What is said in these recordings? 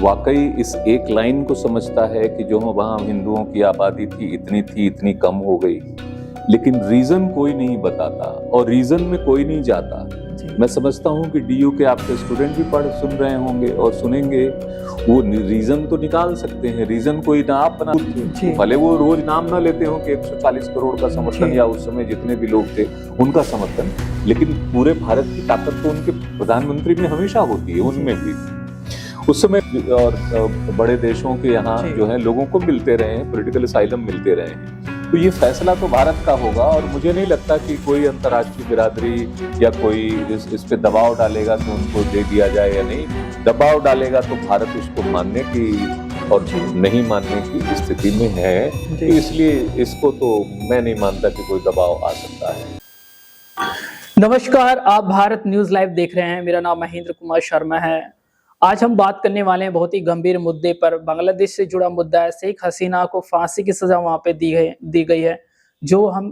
वाकई इस एक लाइन को समझता है कि जो वहाँ हिंदुओं की आबादी थी, इतनी कम हो गई, लेकिन रीजन कोई नहीं बताता और रीजन में कोई नहीं जाता। मैं समझता हूँ कि डीयू के आपके स्टूडेंट भी सुन रहे होंगे और सुनेंगे, वो रीजन तो निकाल सकते हैं। रीजन कोई ना आप बना, भले वो रोज नाम ना लेते हो कि 140 करोड़ का समर्थन या उस समय जितने भी लोग थे उनका समर्थन, लेकिन पूरे भारत की ताकत तो उनके प्रधानमंत्री में हमेशा होती है, उनमें भी उस समय। और बड़े देशों के यहाँ जो है लोगों को मिलते रहे हैं, पॉलिटिकल असाइलम मिलते रहे हैं, तो ये फैसला तो भारत का होगा। और मुझे नहीं लगता कि कोई अंतर्राष्ट्रीय बिरादरी या कोई इस पे दबाव डालेगा कि उनको दे दिया जाए या नहीं। दबाव डालेगा तो भारत उसको मानने की और नहीं मानने की स्थिति में है, तो इसलिए इसको तो मैं नहीं मानता कि कोई दबाव आ सकता है। नमस्कार, आप भारत न्यूज लाइव देख रहे हैं। मेरा नाम महेंद्र कुमार शर्मा है। आज हम बात करने वाले हैं बहुत ही गंभीर मुद्दे पर। बांग्लादेश से जुड़ा मुद्दा है। शेख हसीना को फांसी की सजा वहां पे दी गई है। जो हम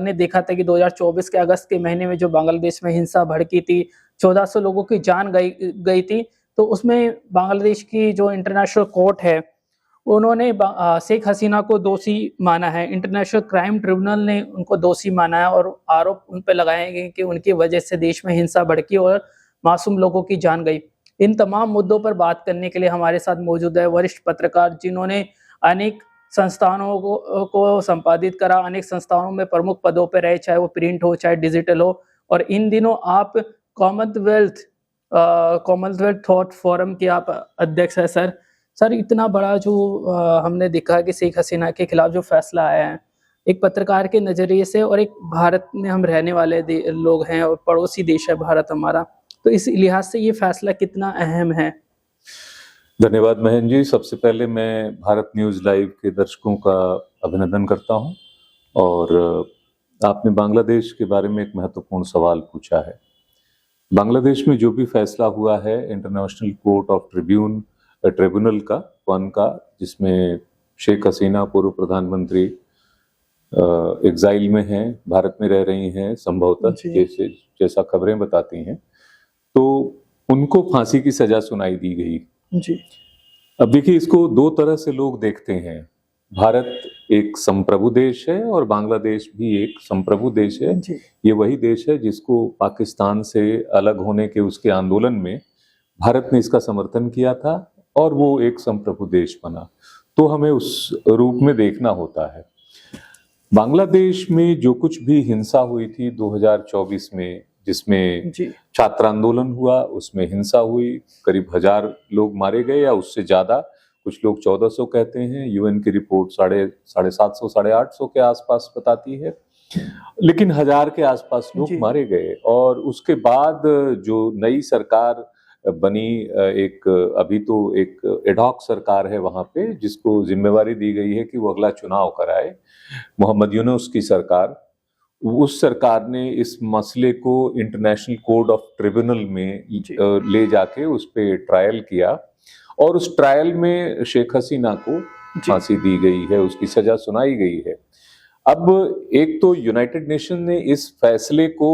ने देखा था कि 2024 के अगस्त के महीने में जो बांग्लादेश में हिंसा भड़की थी, 1400 लोगों की जान गई थी, तो उसमें बांग्लादेश की जो इंटरनेशनल कोर्ट है उन्होंने शेख हसीना को दोषी माना है। इंटरनेशनल क्राइम ट्रिब्यूनल ने उनको दोषी माना है और आरोप उन पर लगाए गए कि उनकी वजह से देश में हिंसा भड़की और मासूम लोगों की जान गई। इन तमाम मुद्दों पर बात करने के लिए हमारे साथ मौजूद है वरिष्ठ पत्रकार, जिन्होंने अनेक संस्थानों को संपादित करा, अनेक संस्थानों में प्रमुख पदों पर रहे, चाहे वो प्रिंट हो चाहे डिजिटल हो। और इन दिनों आप कॉमनवेल्थ थॉट फोरम के आप अध्यक्ष है। सर इतना बड़ा जो हमने देखा कि शेख हसीना के खिलाफ जो फैसला आया है, एक पत्रकार के नजरिए से और एक भारत में हम रहने वाले लोग हैं और पड़ोसी देश है भारत हमारा, तो इस लिहाज से ये फैसला कितना अहम है? धन्यवाद महेंद्र जी। सबसे पहले मैं भारत न्यूज लाइव के दर्शकों का अभिनंदन करता हूं। और आपने बांग्लादेश के बारे में एक महत्वपूर्ण सवाल पूछा है। बांग्लादेश में जो भी फैसला हुआ है इंटरनेशनल कोर्ट ऑफ ट्रिब्यूनल का, जिसमें शेख हसीना पूर्व प्रधानमंत्री एग्जाइल में हैं, भारत में रह रही हैं संभवतः, जैसा खबरें बताती हैं, तो उनको फांसी की सजा सुनाई दी गई जी। अब देखिए, इसको दो तरह से लोग देखते हैं। भारत एक संप्रभु देश है और बांग्लादेश भी एक संप्रभु देश है। ये वही देश है जिसको पाकिस्तान से अलग होने के उसके आंदोलन में भारत ने इसका समर्थन किया था और वो एक संप्रभु देश बना, तो हमें उस रूप में देखना होता है। बांग्लादेश में जो कुछ भी हिंसा हुई थी 2024 में, जिसमें छात्र आंदोलन हुआ, उसमें हिंसा हुई, करीब 1000 लोग मारे गए या उससे ज्यादा, कुछ लोग 1400 कहते हैं, यूएन की रिपोर्ट 750 850 के आसपास बताती है, लेकिन 1000 के आसपास लोग मारे गए। और उसके बाद जो नई सरकार बनी, अभी तो एक एडहॉक सरकार है वहां पे, जिसको जिम्मेवारी दी गई है कि वो अगला चुनाव कराए, मोहम्मद यूनुस की सरकार। उस सरकार ने इस मसले को इंटरनेशनल कोर्ट ऑफ ट्रिब्यूनल में ले जाके उस पे ट्रायल किया और उस ट्रायल में शेख हसीना को फांसी दी गई है, उसकी सजा सुनाई गई है। अब एक तो यूनाइटेड नेशन ने इस फैसले को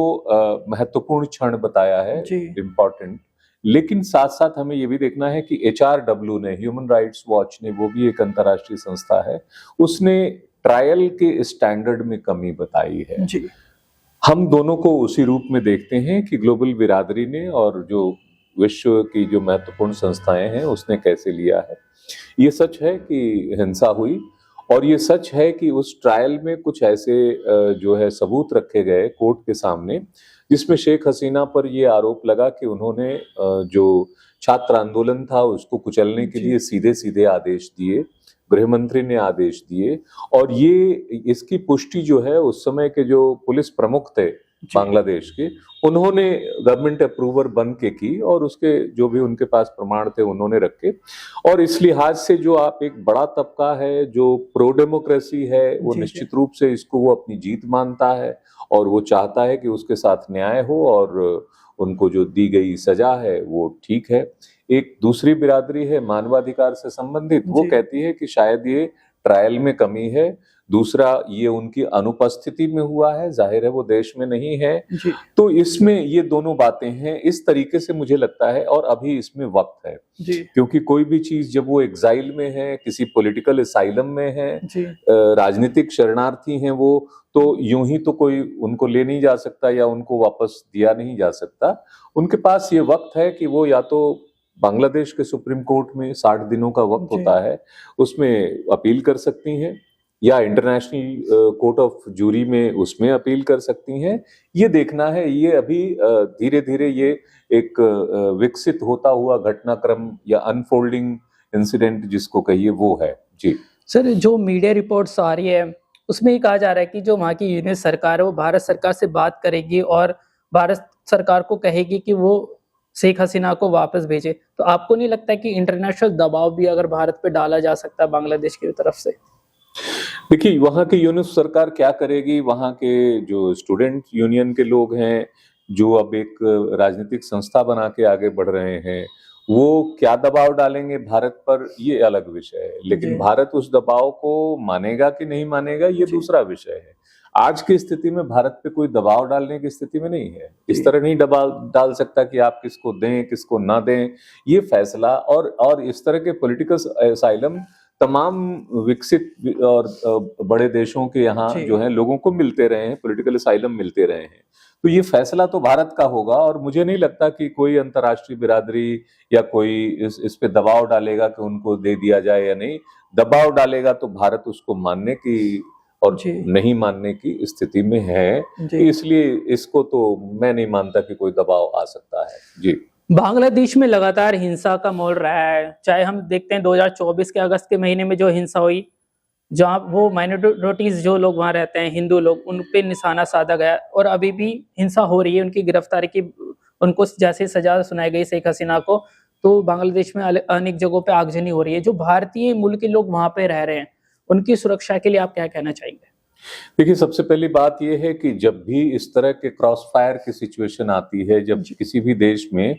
महत्वपूर्ण क्षण बताया है, इम्पोर्टेंट, लेकिन साथ साथ हमें ये भी देखना है कि HRW ने, ह्यूमन राइट्स वॉच ने, वो भी एक अंतर्राष्ट्रीय संस्था है, उसने ट्रायल के स्टैंडर्ड में कमी बताई है। हम दोनों को उसी रूप में देखते हैं कि ग्लोबल बिरादरी ने और जो विश्व की जो महत्वपूर्ण संस्थाएं हैं उसने कैसे लिया है। ये सच है कि हिंसा हुई और ये सच है कि उस ट्रायल में कुछ ऐसे जो है सबूत रखे गए कोर्ट के सामने, जिसमें शेख हसीना पर ये आरोप लगा कि उन्होंने जो छात्र आंदोलन था उसको कुचलने के लिए सीधे सीधे आदेश दिए, गृह मंत्री ने आदेश दिए। और ये इसकी पुष्टि जो है उस समय के जो पुलिस प्रमुख थे बांग्लादेश के, उन्होंने गवर्नमेंट अप्रूवर बन के की और उसके जो भी उनके पास प्रमाण थे उन्होंने रखे। और इस लिहाज से जो आप एक बड़ा तबका है जो प्रो डेमोक्रेसी है, वो निश्चित रूप से इसको वो अपनी जीत मानता है और वो चाहता है कि उसके साथ न्याय हो और उनको जो दी गई सजा है वो ठीक है। एक दूसरी बिरादरी है मानवाधिकार से संबंधित, वो कहती है कि शायद ये ट्रायल में कमी है, दूसरा ये उनकी अनुपस्थिति में हुआ है, जाहिर है वो देश में नहीं है जी। तो इसमें ये दोनों बातें हैं। इस तरीके से मुझे लगता है, और अभी इसमें वक्त है जी। क्योंकि कोई भी चीज जब वो एग्जाइल में है, किसी पॉलिटिकल असाइलम में है, जी। राजनीतिक शरणार्थी हैं वो, तो यूं ही तो कोई उनको ले नहीं जा सकता या उनको वापस दिया नहीं जा सकता। उनके पास ये वक्त है कि वो या तो बांग्लादेश के सुप्रीम कोर्ट में 60 दिनों का वक्त होता है, उसमें अपील कर सकती हैं, या इंटरनेशनल कोर्ट ऑफ जूरी में उसमें अपील कर सकती हैं। ये देखना है, ये अभी धीरे धीरे ये एक विकसित होता हुआ घटनाक्रम या अनफोल्डिंग इंसिडेंट जिसको कहिए वो है। जी सर, जो मीडिया रिपोर्ट्स आ रही है उसमें ये कहा जा रहा है कि जो वहाँ की यूनियन सरकार है वो भारत सरकार से बात करेगी और भारत सरकार को कहेगी कि वो शेख हसीना को वापस भेजे। तो आपको नहीं लगता कि इंटरनेशनल दबाव भी अगर भारत पे डाला जा सकता है बांग्लादेश की तरफ से? देखिए, वहाँ की यूनियन सरकार क्या करेगी, वहाँ के जो स्टूडेंट यूनियन के लोग हैं जो अब एक राजनीतिक संस्था बना के आगे बढ़ रहे हैं, वो क्या दबाव डालेंगे भारत पर, ये अलग विषय है। लेकिन भारत उस दबाव को मानेगा कि नहीं मानेगा, ये दूसरा विषय है। आज की स्थिति में भारत पे कोई दबाव डालने की स्थिति में नहीं है। इस तरह नहीं दबाव डाल सकता कि आप किसको दें किसको ना दें, ये फैसला। और इस तरह के पॉलिटिकल असाइलम तमाम विकसित और बड़े देशों के यहाँ जो है लोगों को मिलते रहे हैं, पॉलिटिकल असाइलम मिलते रहे हैं। तो ये फैसला तो भारत का होगा, और मुझे नहीं लगता कि कोई अंतर्राष्ट्रीय बिरादरी या कोई इस पे दबाव डालेगा कि उनको दे दिया जाए या नहीं। दबाव डालेगा तो भारत उसको मानने की और नहीं मानने की स्थिति में है, इसलिए इसको तो मैं नहीं मानता कि कोई दबाव आ सकता है। जी। बांग्लादेश में लगातार हिंसा का माहौल रहा है, चाहे हम देखते हैं 2024 के अगस्त के महीने में जो हिंसा हुई, जहाँ वो माइनॉरिटीज जो लोग वहाँ रहते हैं, हिंदू लोग, उन पे निशाना साधा गया और अभी भी हिंसा हो रही है। उनकी गिरफ्तारी की, उनको जैसे सजा सुनाई गई शेख हसीना को, तो बांग्लादेश में अनेक जगहों पे आगजनी हो रही है। जो भारतीय मूल के लोग वहाँ पे रह रहे हैं, उनकी सुरक्षा के लिए आप क्या कहना चाहेंगे? देखिए, सबसे पहली बात यह है कि जब भी इस तरह के क्रॉस फायर की सिचुएशन आती है, जब किसी भी देश में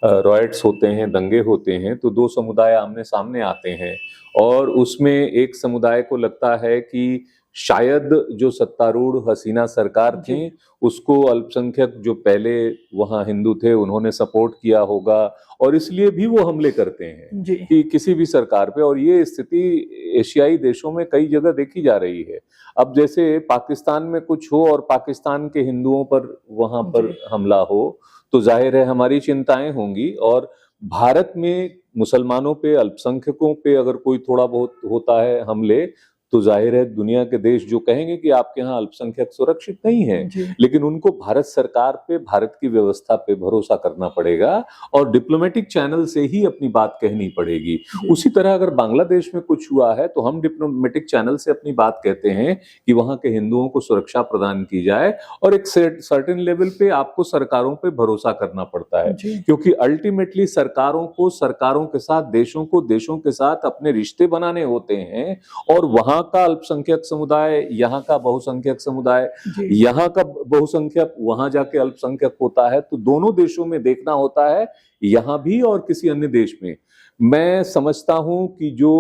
रॉयट्स होते हैं, दंगे होते हैं, तो दो समुदाय आमने सामने आते हैं और उसमें एक समुदाय को लगता है कि शायद जो सत्तारूढ़ हसीना सरकार थी उसको अल्पसंख्यक जो पहले वहां हिंदू थे उन्होंने सपोर्ट किया होगा, और इसलिए भी वो हमले करते हैं कि किसी भी सरकार पे। और ये स्थिति एशियाई देशों में कई जगह देखी जा रही है। अब जैसे पाकिस्तान में कुछ हो और पाकिस्तान के हिंदुओं पर वहां पर हमला हो तो जाहिर है हमारी चिंताएं होंगी, और भारत में मुसलमानों पे, अल्पसंख्यकों पे अगर कोई थोड़ा बहुत होता है हमले, तो जाहिर है दुनिया के देश जो कहेंगे कि आपके यहाँ अल्पसंख्यक सुरक्षित नहीं है, लेकिन उनको भारत सरकार पे, भारत की व्यवस्था पे भरोसा करना पड़ेगा और डिप्लोमेटिक चैनल से ही अपनी बात कहनी पड़ेगी। उसी तरह अगर बांग्लादेश में कुछ हुआ है तो हम डिप्लोमेटिक चैनल से अपनी बात कहते हैं कि वहां के हिंदुओं को सुरक्षा प्रदान की जाए, और एक सर्टेन लेवल पे आपको सरकारों पे भरोसा करना पड़ता है, क्योंकि अल्टीमेटली सरकारों को सरकारों के साथ, देशों को देशों के साथ अपने रिश्ते बनाने होते हैं। और वहां का अल्पसंख्यक समुदाय, यहाँ का बहुसंख्यक समुदाय, यहाँ का बहुसंख्यक वहां जाके अल्पसंख्यक होता है, तो दोनों देशों में देखना होता है, यहाँ भी और किसी अन्य देश में। मैं समझता हूं कि जो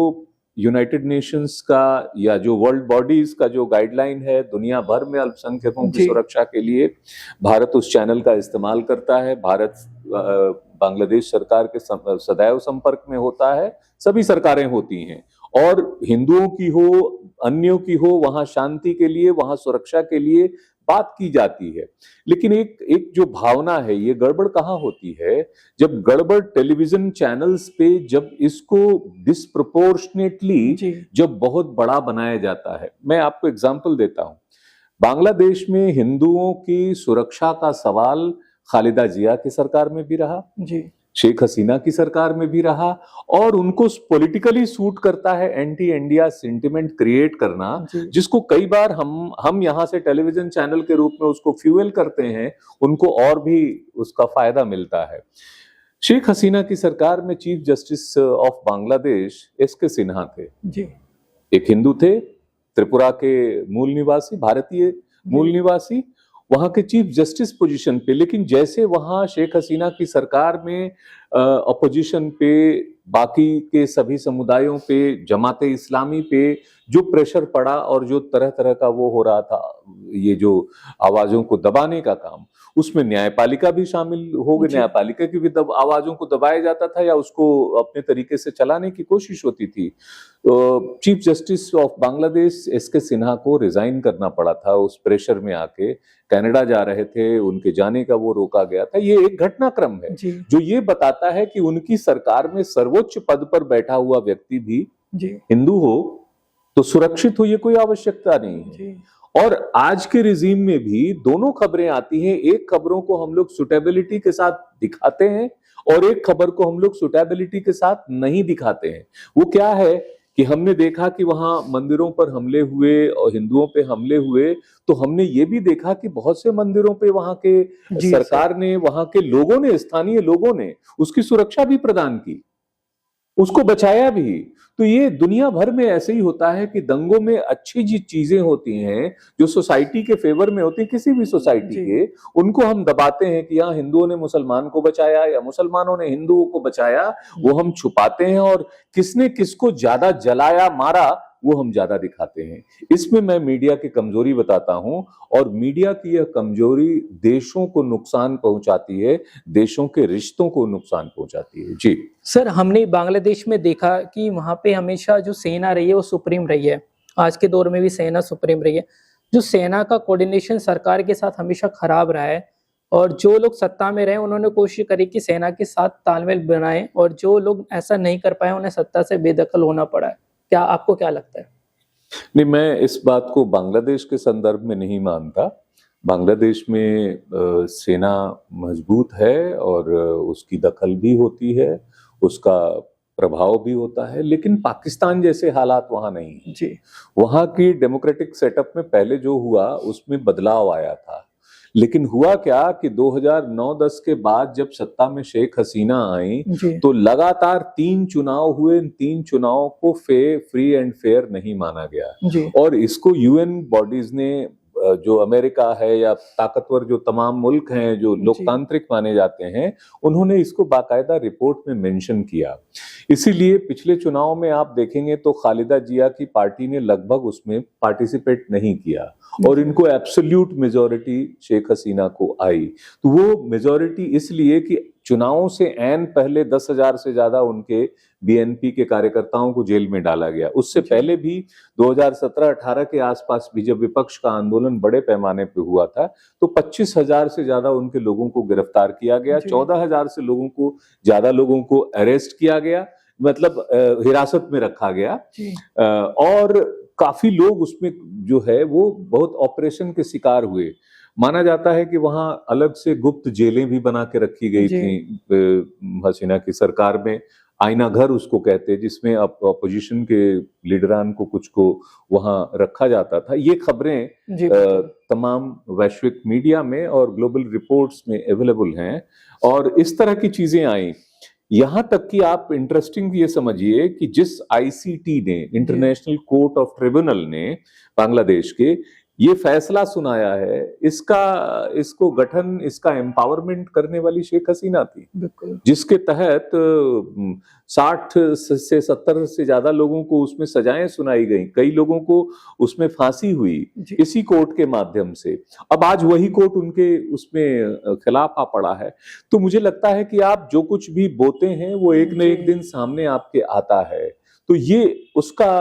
यूनाइटेड नेशंस का या जो वर्ल्ड बॉडीज का जो गाइडलाइन है दुनिया भर में अल्पसंख्यकों की सुरक्षा के लिए, भारत उस चैनल का इस्तेमाल करता है। भारत बांग्लादेश सरकार के सदैव संपर्क में होता है, सभी सरकारें होती हैं, और हिंदुओं की हो, अन्यों की हो, वहां शांति के लिए, वहां सुरक्षा के लिए बात की जाती है। लेकिन एक जो भावना है, ये गड़बड़ कहाँ होती है, जब गड़बड़ टेलीविजन चैनल्स पे जब इसको डिस्प्रोपोर्शनेटली जब बहुत बड़ा बनाया जाता है। मैं आपको एग्जांपल देता हूं। बांग्लादेश में हिंदुओं की सुरक्षा का सवाल खालिदा जिया की सरकार में भी रहा, शेख हसीना की सरकार में भी रहा, और उनको पॉलिटिकली सूट करता है एंटी इंडिया सेंटिमेंट क्रिएट करना, जिसको कई बार हम यहाँ से टेलीविजन चैनल के रूप में उसको फ्यूएल करते हैं, उनको और भी उसका फायदा मिलता है। शेख हसीना की सरकार में chief justice of Bangladesh SK. Sinha थे, एक हिंदू थे, त्रिपुरा के मूल निवासी, भारतीय मूल निवासी। वहां के चीफ जस्टिस पोजीशन पे, लेकिन जैसे वहां शेख हसीना की सरकार में अपोजिशन पे, बाकी के सभी समुदायों पे, जमाते इस्लामी पे जो प्रेशर पड़ा और जो तरह तरह का वो हो रहा था, ये जो आवाजों को दबाने का काम, उसमें न्यायपालिका भी शामिल हो गई। न्यायपालिका की भी आवाजों को दबाया जाता था या उसको अपने तरीके से चलाने की कोशिश होती थी। Chief justice of Bangladesh S K Sinha को रिजाइन करना पड़ा था उस प्रेशर में आके। कनाडा जा रहे थे, उनके जाने का वो रोका गया था। ये एक घटनाक्रम है जो ये बताता है कि उनकी सरकार में सर्वोच्च पद पर बैठा हुआ व्यक्ति भी हिंदू हो तो सुरक्षित हो, ये कोई आवश्यकता नहीं है। और आज के रिजीम में भी दोनों खबरें आती हैं। एक खबरों को हम लोग सुटेबिलिटी के साथ दिखाते हैं और एक खबर को हम लोग सुटेबिलिटी के साथ नहीं दिखाते हैं। वो क्या है कि हमने देखा कि वहां मंदिरों पर हमले हुए और हिंदुओं पे हमले हुए, तो हमने ये भी देखा कि बहुत से मंदिरों पे वहां के सरकार ने, वहां के लोगों ने, स्थानीय लोगों ने उसकी सुरक्षा भी प्रदान की, उसको बचाया भी। तो ये दुनिया भर में ऐसे ही होता है कि दंगों में अच्छी जी चीजें होती हैं जो सोसाइटी के फेवर में होती है, किसी भी सोसाइटी के, उनको हम दबाते हैं कि यहाँ हिंदुओं ने मुसलमान को बचाया या मुसलमानों ने हिंदुओं को बचाया, वो हम छुपाते हैं और किसने किसको ज्यादा जलाया मारा वो हम ज्यादा दिखाते हैं। इसमें मैं मीडिया की कमजोरी बताता हूं और मीडिया की यह कमजोरी देशों को नुकसान पहुंचाती है, देशों के रिश्तों को नुकसान पहुंचाती है। जी सर, हमने बांग्लादेश में देखा कि वहां पे हमेशा जो सेना रही है वो सुप्रीम रही है। आज के दौर में भी सेना सुप्रीम रही है। जो सेना का कोऑर्डिनेशन सरकार के साथ हमेशा खराब रहा है और जो लोग सत्ता में रहे उन्होंने कोशिश करी कि सेना के साथ तालमेल बनाएं और जो लोग ऐसा नहीं कर पाए उन्हें सत्ता से बेदखल होना पड़ा है। क्या आपको क्या लगता है? नहीं, मैं इस बात को बांग्लादेश के संदर्भ में नहीं मानता। बांग्लादेश में सेना मजबूत है और उसकी दखल भी होती है, उसका प्रभाव भी होता है, लेकिन पाकिस्तान जैसे हालात वहां नहीं है। जी, वहां की डेमोक्रेटिक सेटअप में पहले जो हुआ उसमें बदलाव आया था, लेकिन हुआ क्या कि 2009-10 के बाद जब सत्ता में शेख हसीना आई तो लगातार 3 चुनाव हुए। इन 3 चुनावों को फ्री एंड फेयर नहीं माना गया और इसको यूएन बॉडीज ने, जो अमेरिका है या ताकतवर जो तमाम मुल्क हैं जो लोकतांत्रिक माने जाते हैं, उन्होंने इसको बाकायदा रिपोर्ट में मेंशन किया। इसीलिए पिछले चुनाव में आप देखेंगे तो खालिदा जिया की पार्टी ने लगभग उसमें पार्टिसिपेट नहीं किया और इनको एब्सोल्यूट मेजॉरिटी शेख हसीना को आई। तो वो मेजॉरिटी इसलिए कि चुनावों से ऐन पहले 10,000 से ज्यादा उनके बीएनपी के कार्यकर्ताओं को जेल में डाला गया। उससे पहले भी 2017-18 के आसपास भी जब विपक्ष का आंदोलन बड़े पैमाने पे हुआ था तो 25,000 से ज्यादा उनके लोगों को गिरफ्तार किया गया, 14,000 से ज्यादा लोगों को अरेस्ट किया गया, मतलब हिरासत में रखा गया और काफी लोग उसमें जो है वो बहुत ऑपरेशन के शिकार हुए। माना जाता है कि वहां अलग से गुप्त जेलें भी बना के रखी गई थी हसीना की सरकार में। आईना घर उसको कहते हैं, जिसमें अपोजिशन के लीडरान को कुछ को वहां रखा जाता था। ये खबरें तमाम वैश्विक मीडिया में और ग्लोबल रिपोर्ट्स में अवेलेबल हैं और इस तरह की चीजें आई। यहां तक कि आप इंटरेस्टिंग ये समझिए कि जिस आईसीटी ने, इंटरनेशनल कोर्ट ऑफ ट्रिब्यूनल ने बांग्लादेश के ये फैसला सुनाया है, इसको गठन, इसका एम्पावरमेंट करने वाली शेख हसीना थी, जिसके तहत 60 से 70 से ज्यादा लोगों को उसमें सजाएं सुनाई गई, कई लोगों को उसमें फांसी हुई इसी कोर्ट के माध्यम से। अब आज वही कोर्ट उनके उसमें खिलाफ आ पड़ा है। तो मुझे लगता है कि आप जो कुछ भी बोते हैं वो एक न एक दिन सामने आपके आता है, तो ये उसका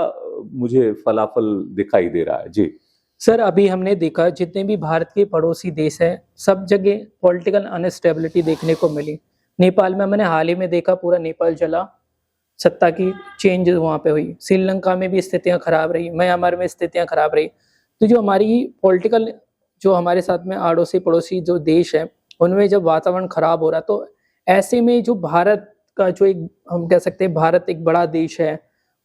मुझे फलाफल दिखाई दे रहा है। जी सर, अभी हमने देखा जितने भी भारत के पड़ोसी देश हैं सब जगह पॉलिटिकल अनस्टेबिलिटी देखने को मिली। नेपाल में मैंने हाल ही में देखा पूरा नेपाल जला, सत्ता की चेंज वहाँ पे हुई। श्रीलंका में भी स्थितियाँ खराब रही, म्यांमार में स्थितियाँ खराब रही। तो जो हमारी पॉलिटिकल, जो हमारे साथ में आड़ोसी पड़ोसी जो देश है उनमें जब वातावरण खराब हो रहा, तो ऐसे में जो भारत का जो एक, हम कह सकते हैं भारत एक बड़ा देश है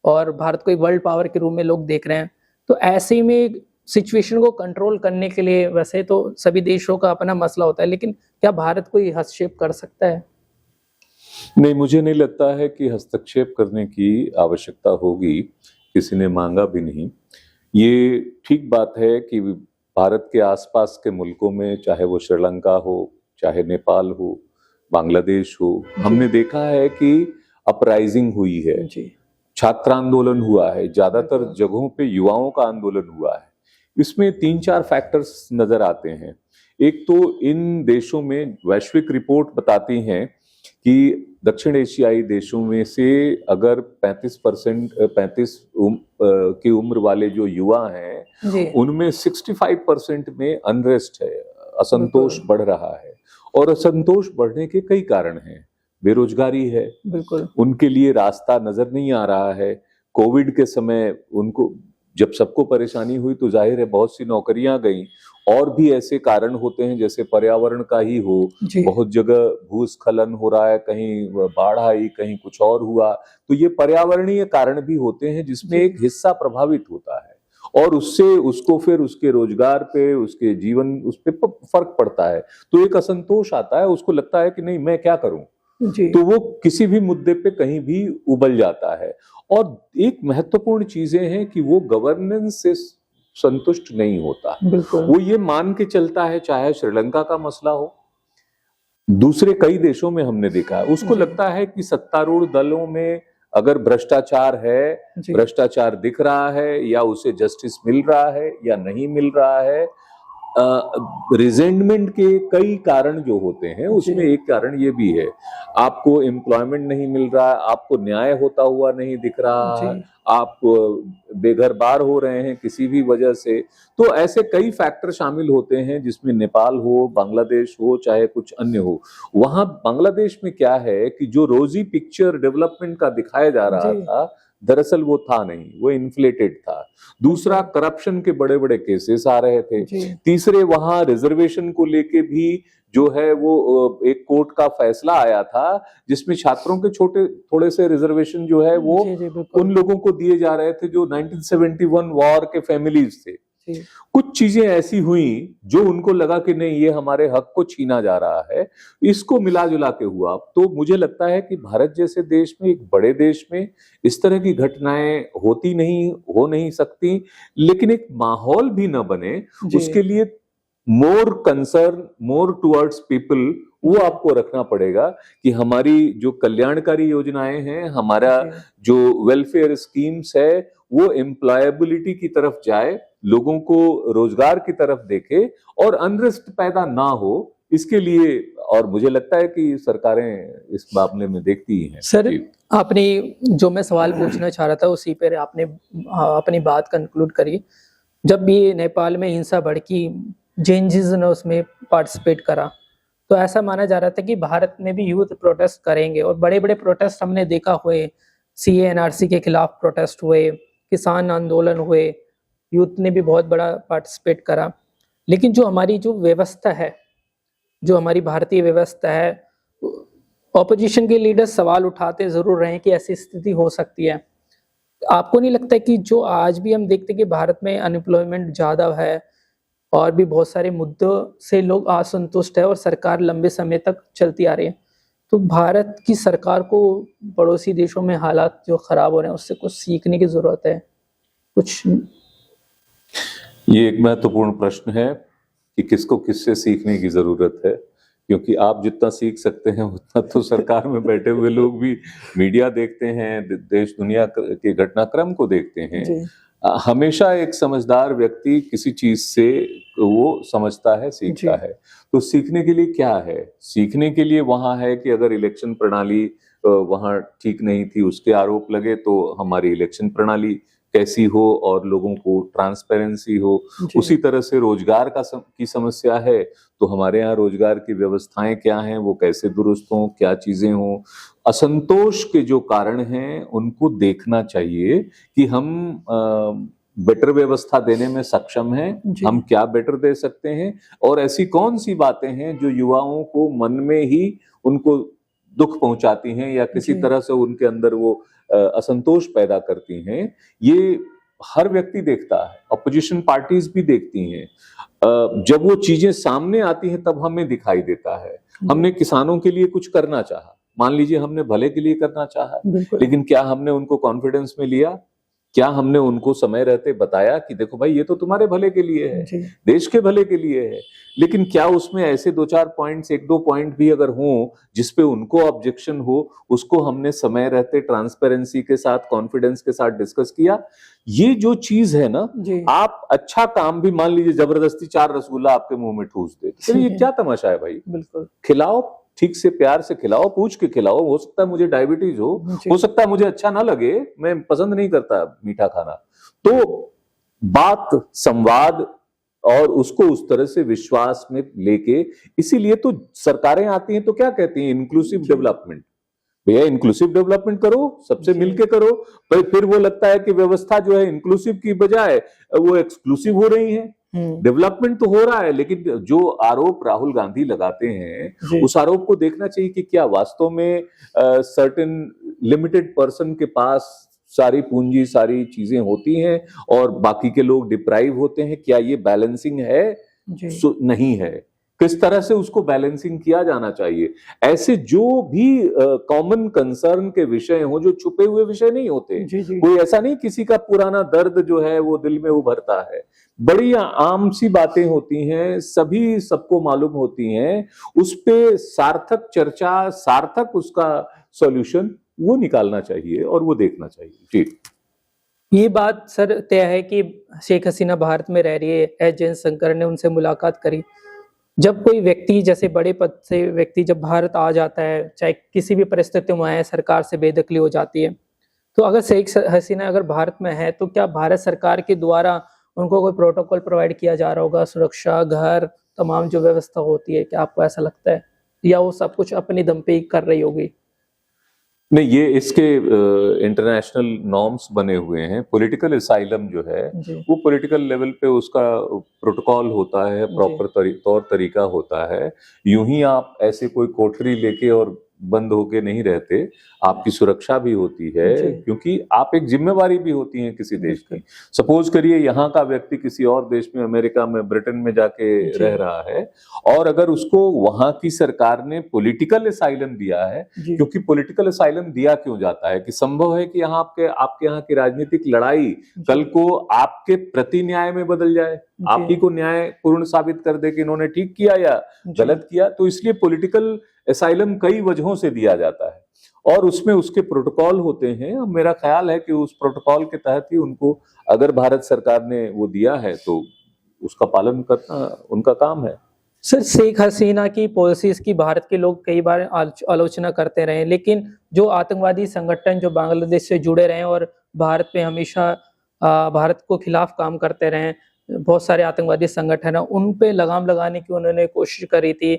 और भारत को एक वर्ल्ड पावर के रूप में लोग देख रहे हैं, तो ऐसे में सिचुएशन को कंट्रोल करने के लिए वैसे तो सभी देशों का अपना मसला होता है, लेकिन क्या भारत कोई हस्तक्षेप कर सकता है? नहीं, मुझे नहीं लगता है कि हस्तक्षेप करने की आवश्यकता होगी, किसी ने मांगा भी नहीं। ये ठीक बात है कि भारत के आसपास के मुल्कों में, चाहे वो श्रीलंका हो, चाहे नेपाल हो, बांग्लादेश हो, हमने देखा है कि अपराइजिंग हुई है, छात्र आंदोलन हुआ है, ज्यादातर जगहों पे युवाओं का आंदोलन हुआ है। इसमें 3-4 फैक्टर्स नजर आते हैं। एक तो इन देशों में वैश्विक रिपोर्ट बताती हैं कि दक्षिण एशियाई देशों में से अगर 35 की उम्र वाले जो युवा हैं उनमें 65% में अनरेस्ट है, असंतोष बढ़ रहा है। और असंतोष बढ़ने के कई कारण हैं। बेरोजगारी है, बिल्कुल, उनके लिए रास्ता नजर नहीं आ रहा है। कोविड के समय उनको जब सबको परेशानी हुई तो जाहिर है बहुत सी नौकरियां गई। और भी ऐसे कारण होते हैं, जैसे पर्यावरण का ही हो, बहुत जगह भूस्खलन हो रहा है, कहीं बाढ़ आई, कहीं कुछ और हुआ। तो ये पर्यावरणीय कारण भी होते हैं जिसमें एक हिस्सा प्रभावित होता है और उससे उसको फिर उसके रोजगार पे, उसके जीवन, उस पे फर्क पड़ता है। तो एक असंतोष आता है, उसको लगता है कि नहीं मैं क्या करूं, तो वो किसी भी मुद्दे पे कहीं भी उबल जाता है। और एक महत्वपूर्ण चीजें हैं कि वो गवर्नेंस से संतुष्ट नहीं होता। वो ये मान के चलता है, चाहे श्रीलंका का मसला हो, दूसरे कई देशों में हमने देखा है, उसको लगता है कि सत्तारूढ़ दलों में अगर भ्रष्टाचार है, भ्रष्टाचार दिख रहा है, या उसे जस्टिस मिल रहा है या नहीं मिल रहा है। रिजेंटमेंट के कई कारण जो होते हैं उसमें एक कारण ये भी है, आपको एम्प्लॉयमेंट नहीं मिल रहा है, आपको न्याय होता हुआ नहीं दिख रहा है, आप बेघर बार हो रहे हैं किसी भी वजह से। तो ऐसे कई फैक्टर शामिल होते हैं, जिसमें नेपाल हो, बांग्लादेश हो, चाहे कुछ अन्य हो। वहां बांग्लादेश में क्या है कि जो रोजी पिक्चर डेवलपमेंट का दिखाया जा रहा था, दरअसल वो था नहीं, वो इन्फ्लेटेड था। दूसरा, करप्शन के बड़े बड़े केसेस आ रहे थे। तीसरे, वहां रिजर्वेशन को लेके भी जो है वो एक कोर्ट का फैसला आया था जिसमें छात्रों के छोटे थोड़े से रिजर्वेशन जो है वो उन लोगों को दिए जा रहे थे जो 1971 वॉर के फैमिलीज थे। कुछ चीजें ऐसी हुई जो उनको लगा कि नहीं, ये हमारे हक को छीना जा रहा है। इसको मिला जुला के हुआ। तो मुझे लगता है कि भारत जैसे देश में, एक बड़े देश में, इस तरह की घटनाएं हो नहीं सकती, लेकिन एक माहौल भी न बने उसके लिए more concern, more towards people, वो आपको रखना पड़ेगा कि हमारी जो कल्याणकारी योजनाएं हैं, हमारा जो वेलफेयर स्कीम्स है, वो एम्प्लॉयबिलिटी की तरफ जाए, लोगों को रोजगार की तरफ देखे और अनरेस्ट पैदा ना हो, इसके लिए। और मुझे लगता है कि सरकारें इस मामले में देखती ही हैं। सर, आपने जो मैं सवाल पूछना चाह रहा था उसी पर आपने अपनी बात कंक्लूड करी। जब ये नेपाल में हिंसा भड़की, जेनजीज ने उसमें पार्टिसिपेट करा, तो ऐसा माना जा रहा था कि भारत में भी यूथ प्रोटेस्ट करेंगे, और बड़े बड़े प्रोटेस्ट हमने देखा हुए। सीए एनआरसी के खिलाफ प्रोटेस्ट हुए, किसान आंदोलन हुए, यूथ ने भी बहुत बड़ा पार्टिसिपेट करा। लेकिन जो हमारी जो व्यवस्था है, जो हमारी भारतीय व्यवस्था है, ऑपोजिशन के लीडर्स सवाल उठाते जरूर रहे कि ऐसी स्थिति हो सकती है। आपको नहीं लगता कि जो आज भी हम देखते हैं कि भारत में अनएम्प्लॉयमेंट ज़्यादा है और भी बहुत सारे मुद्दों से लोग असंतुष्ट है और सरकार लंबे समय तक चलती आ रही है, तो भारत की सरकार को पड़ोसी देशों में हालात जो खराब हो रहे हैं उससे कुछ सीखने की जरूरत है? कुछ ये एक महत्वपूर्ण प्रश्न है कि किसको किससे सीखने की जरूरत है, क्योंकि आप जितना सीख सकते हैं उतना तो सरकार में बैठे हुए लोग भी मीडिया देखते हैं, देश दुनिया के घटनाक्रम को देखते हैं। हमेशा एक समझदार व्यक्ति किसी चीज से वो समझता है, सीखता है। तो सीखने के लिए क्या है? सीखने के लिए वहां है कि अगर इलेक्शन प्रणाली वहां ठीक नहीं थी, उसके आरोप लगे, तो हमारी इलेक्शन प्रणाली कैसी हो और लोगों को ट्रांसपेरेंसी हो। उसी तरह से रोजगार की समस्या है, तो हमारे यहाँ रोजगार की व्यवस्थाएं क्या हैं, वो कैसे दुरुस्त हों, क्या चीजें हों। असंतोष के जो कारण हैं उनको देखना चाहिए कि हम बेटर व्यवस्था देने में सक्षम हैं, हम क्या बेटर दे सकते हैं, और ऐसी कौन सी बातें हैं जो युवाओं को मन में ही उनको दुख पहुंचाती हैं या किसी तरह से उनके अंदर वो असंतोष पैदा करती हैं। ये हर व्यक्ति देखता है, अपोजिशन पार्टीज भी देखती हैं। जब वो चीजें सामने आती हैं तब हमें दिखाई देता है। हमने किसानों के लिए कुछ करना चाहा, मान लीजिए हमने भले के लिए करना चाहा, लेकिन क्या हमने उनको कॉन्फिडेंस में लिया? क्या हमने उनको समय रहते बताया कि देखो भाई ये तो तुम्हारे भले के लिए है, देश के भले के लिए है? लेकिन क्या उसमें ऐसे 2-4 पॉइंट्स, 1-2 पॉइंट भी अगर हों जिसपे उनको ऑब्जेक्शन हो, उसको हमने समय रहते ट्रांसपेरेंसी के साथ, कॉन्फिडेंस के साथ डिस्कस किया? ये जो चीज है ना, आप अच्छा काम भी, मान लीजिए जबरदस्ती 4 रसगुल्ला आपके मुंह में ठूस दे, तो ये क्या तमाशा है भाई? बिल्कुल खिलाओ, ठीक से प्यार से खिलाओ, पूछ के खिलाओ। हो सकता है मुझे डायबिटीज हो सकता है मुझे अच्छा ना लगे, मैं पसंद नहीं करता मीठा खाना, तो बात, संवाद और उसको उस तरह से विश्वास में लेके, इसीलिए तो सरकारें आती हैं तो क्या कहती हैं? Inclusive development. भैया इंक्लूसिव डेवलपमेंट करो, सबसे मिलके करो। पर फिर वो लगता है कि व्यवस्था जो है इंक्लूसिव की बजाय वो एक्सक्लूसिव हो रही है। डेवलपमेंट तो हो रहा है, लेकिन जो आरोप राहुल गांधी लगाते हैं, उस आरोप को देखना चाहिए कि क्या वास्तव में सर्टेन लिमिटेड पर्सन के पास सारी पूंजी, सारी चीजें होती हैं और बाकी के लोग डिप्राइव होते हैं? क्या ये बैलेंसिंग है? नहीं है। किस तरह से उसको बैलेंसिंग किया जाना चाहिए? ऐसे जो भी कॉमन कंसर्न के विषय हो, जो छुपे हुए विषय नहीं होते, कोई ऐसा नहीं किसी का पुराना दर्द जो है वो दिल में उभरता है, बड़ी आम सी बातें होती हैं, सभी सबको मालूम होती हैं, उस पे सार्थक चर्चा, सार्थक उसका सॉल्यूशन वो निकालना चाहिए और वो देखना चाहिए। जी, ये बात सर तय है कि शेख हसीना भारत में रह रही है। एस जयशंकर ने उनसे मुलाकात करी। जब कोई व्यक्ति, जैसे बड़े पद से व्यक्ति जब भारत आ जाता है, चाहे किसी भी परिस्थिति में आए, सरकार से बेदखली हो जाती है, तो अगर शेख हसीना अगर भारत में है तो क्या भारत सरकार के द्वारा उनको कोई प्रोटोकॉल प्रोवाइड किया जा रहा होगा, सुरक्षा, घर, तमाम जो व्यवस्था होती है? क्या आपको ऐसा लगता है, या वो सब कुछ अपनी दम पे ही कर रही होगी? नहीं, ये इसके इंटरनेशनल नॉर्म्स बने हुए हैं। पॉलिटिकल असाइलम जो है वो पॉलिटिकल लेवल पे उसका प्रोटोकॉल होता है, प्रॉपर तौर तरीका होता है। यूं ही आप ऐसे कोई कोठरी लेके और बंद होके नहीं रहते, आपकी सुरक्षा भी होती है, क्योंकि आप एक जिम्मेवारी भी होती है किसी देश की। सपोज करिए यहाँ का व्यक्ति किसी और देश में, अमेरिका में, ब्रिटेन में जाके रह रहा है, और अगर उसको वहां की सरकार ने पॉलिटिकल असाइलम दिया है, क्योंकि पॉलिटिकल असाइलम दिया क्यों जाता है कि संभव है कि यहाँ आपके यहाँ की राजनीतिक लड़ाई कल को आपके प्रति न्याय में बदल जाए, आप ही को न्याय पूर्ण साबित कर दे कि इन्होंने ठीक किया या गलत किया। तो इसलिए पॉलिटिकल असाइलम कई वजहों से दिया जाता है और उसमें उसके प्रोटोकॉल होते हैं। मेरा ख्याल है कि उस प्रोटोकॉल के तहत ही उनको, अगर भारत सरकार ने वो दिया है तो उसका पालन करना उनका काम है। सर, शेख हसीना की पॉलिसीज की भारत के लोग कई बार आलोचना करते रहे, लेकिन जो आतंकवादी संगठन जो बांग्लादेश से जुड़े रहे और भारत पे हमेशा भारत को खिलाफ काम करते रहे, बहुत सारे आतंकवादी संगठन है, उन पे लगाम लगाने की उन्होंने कोशिश करी थी।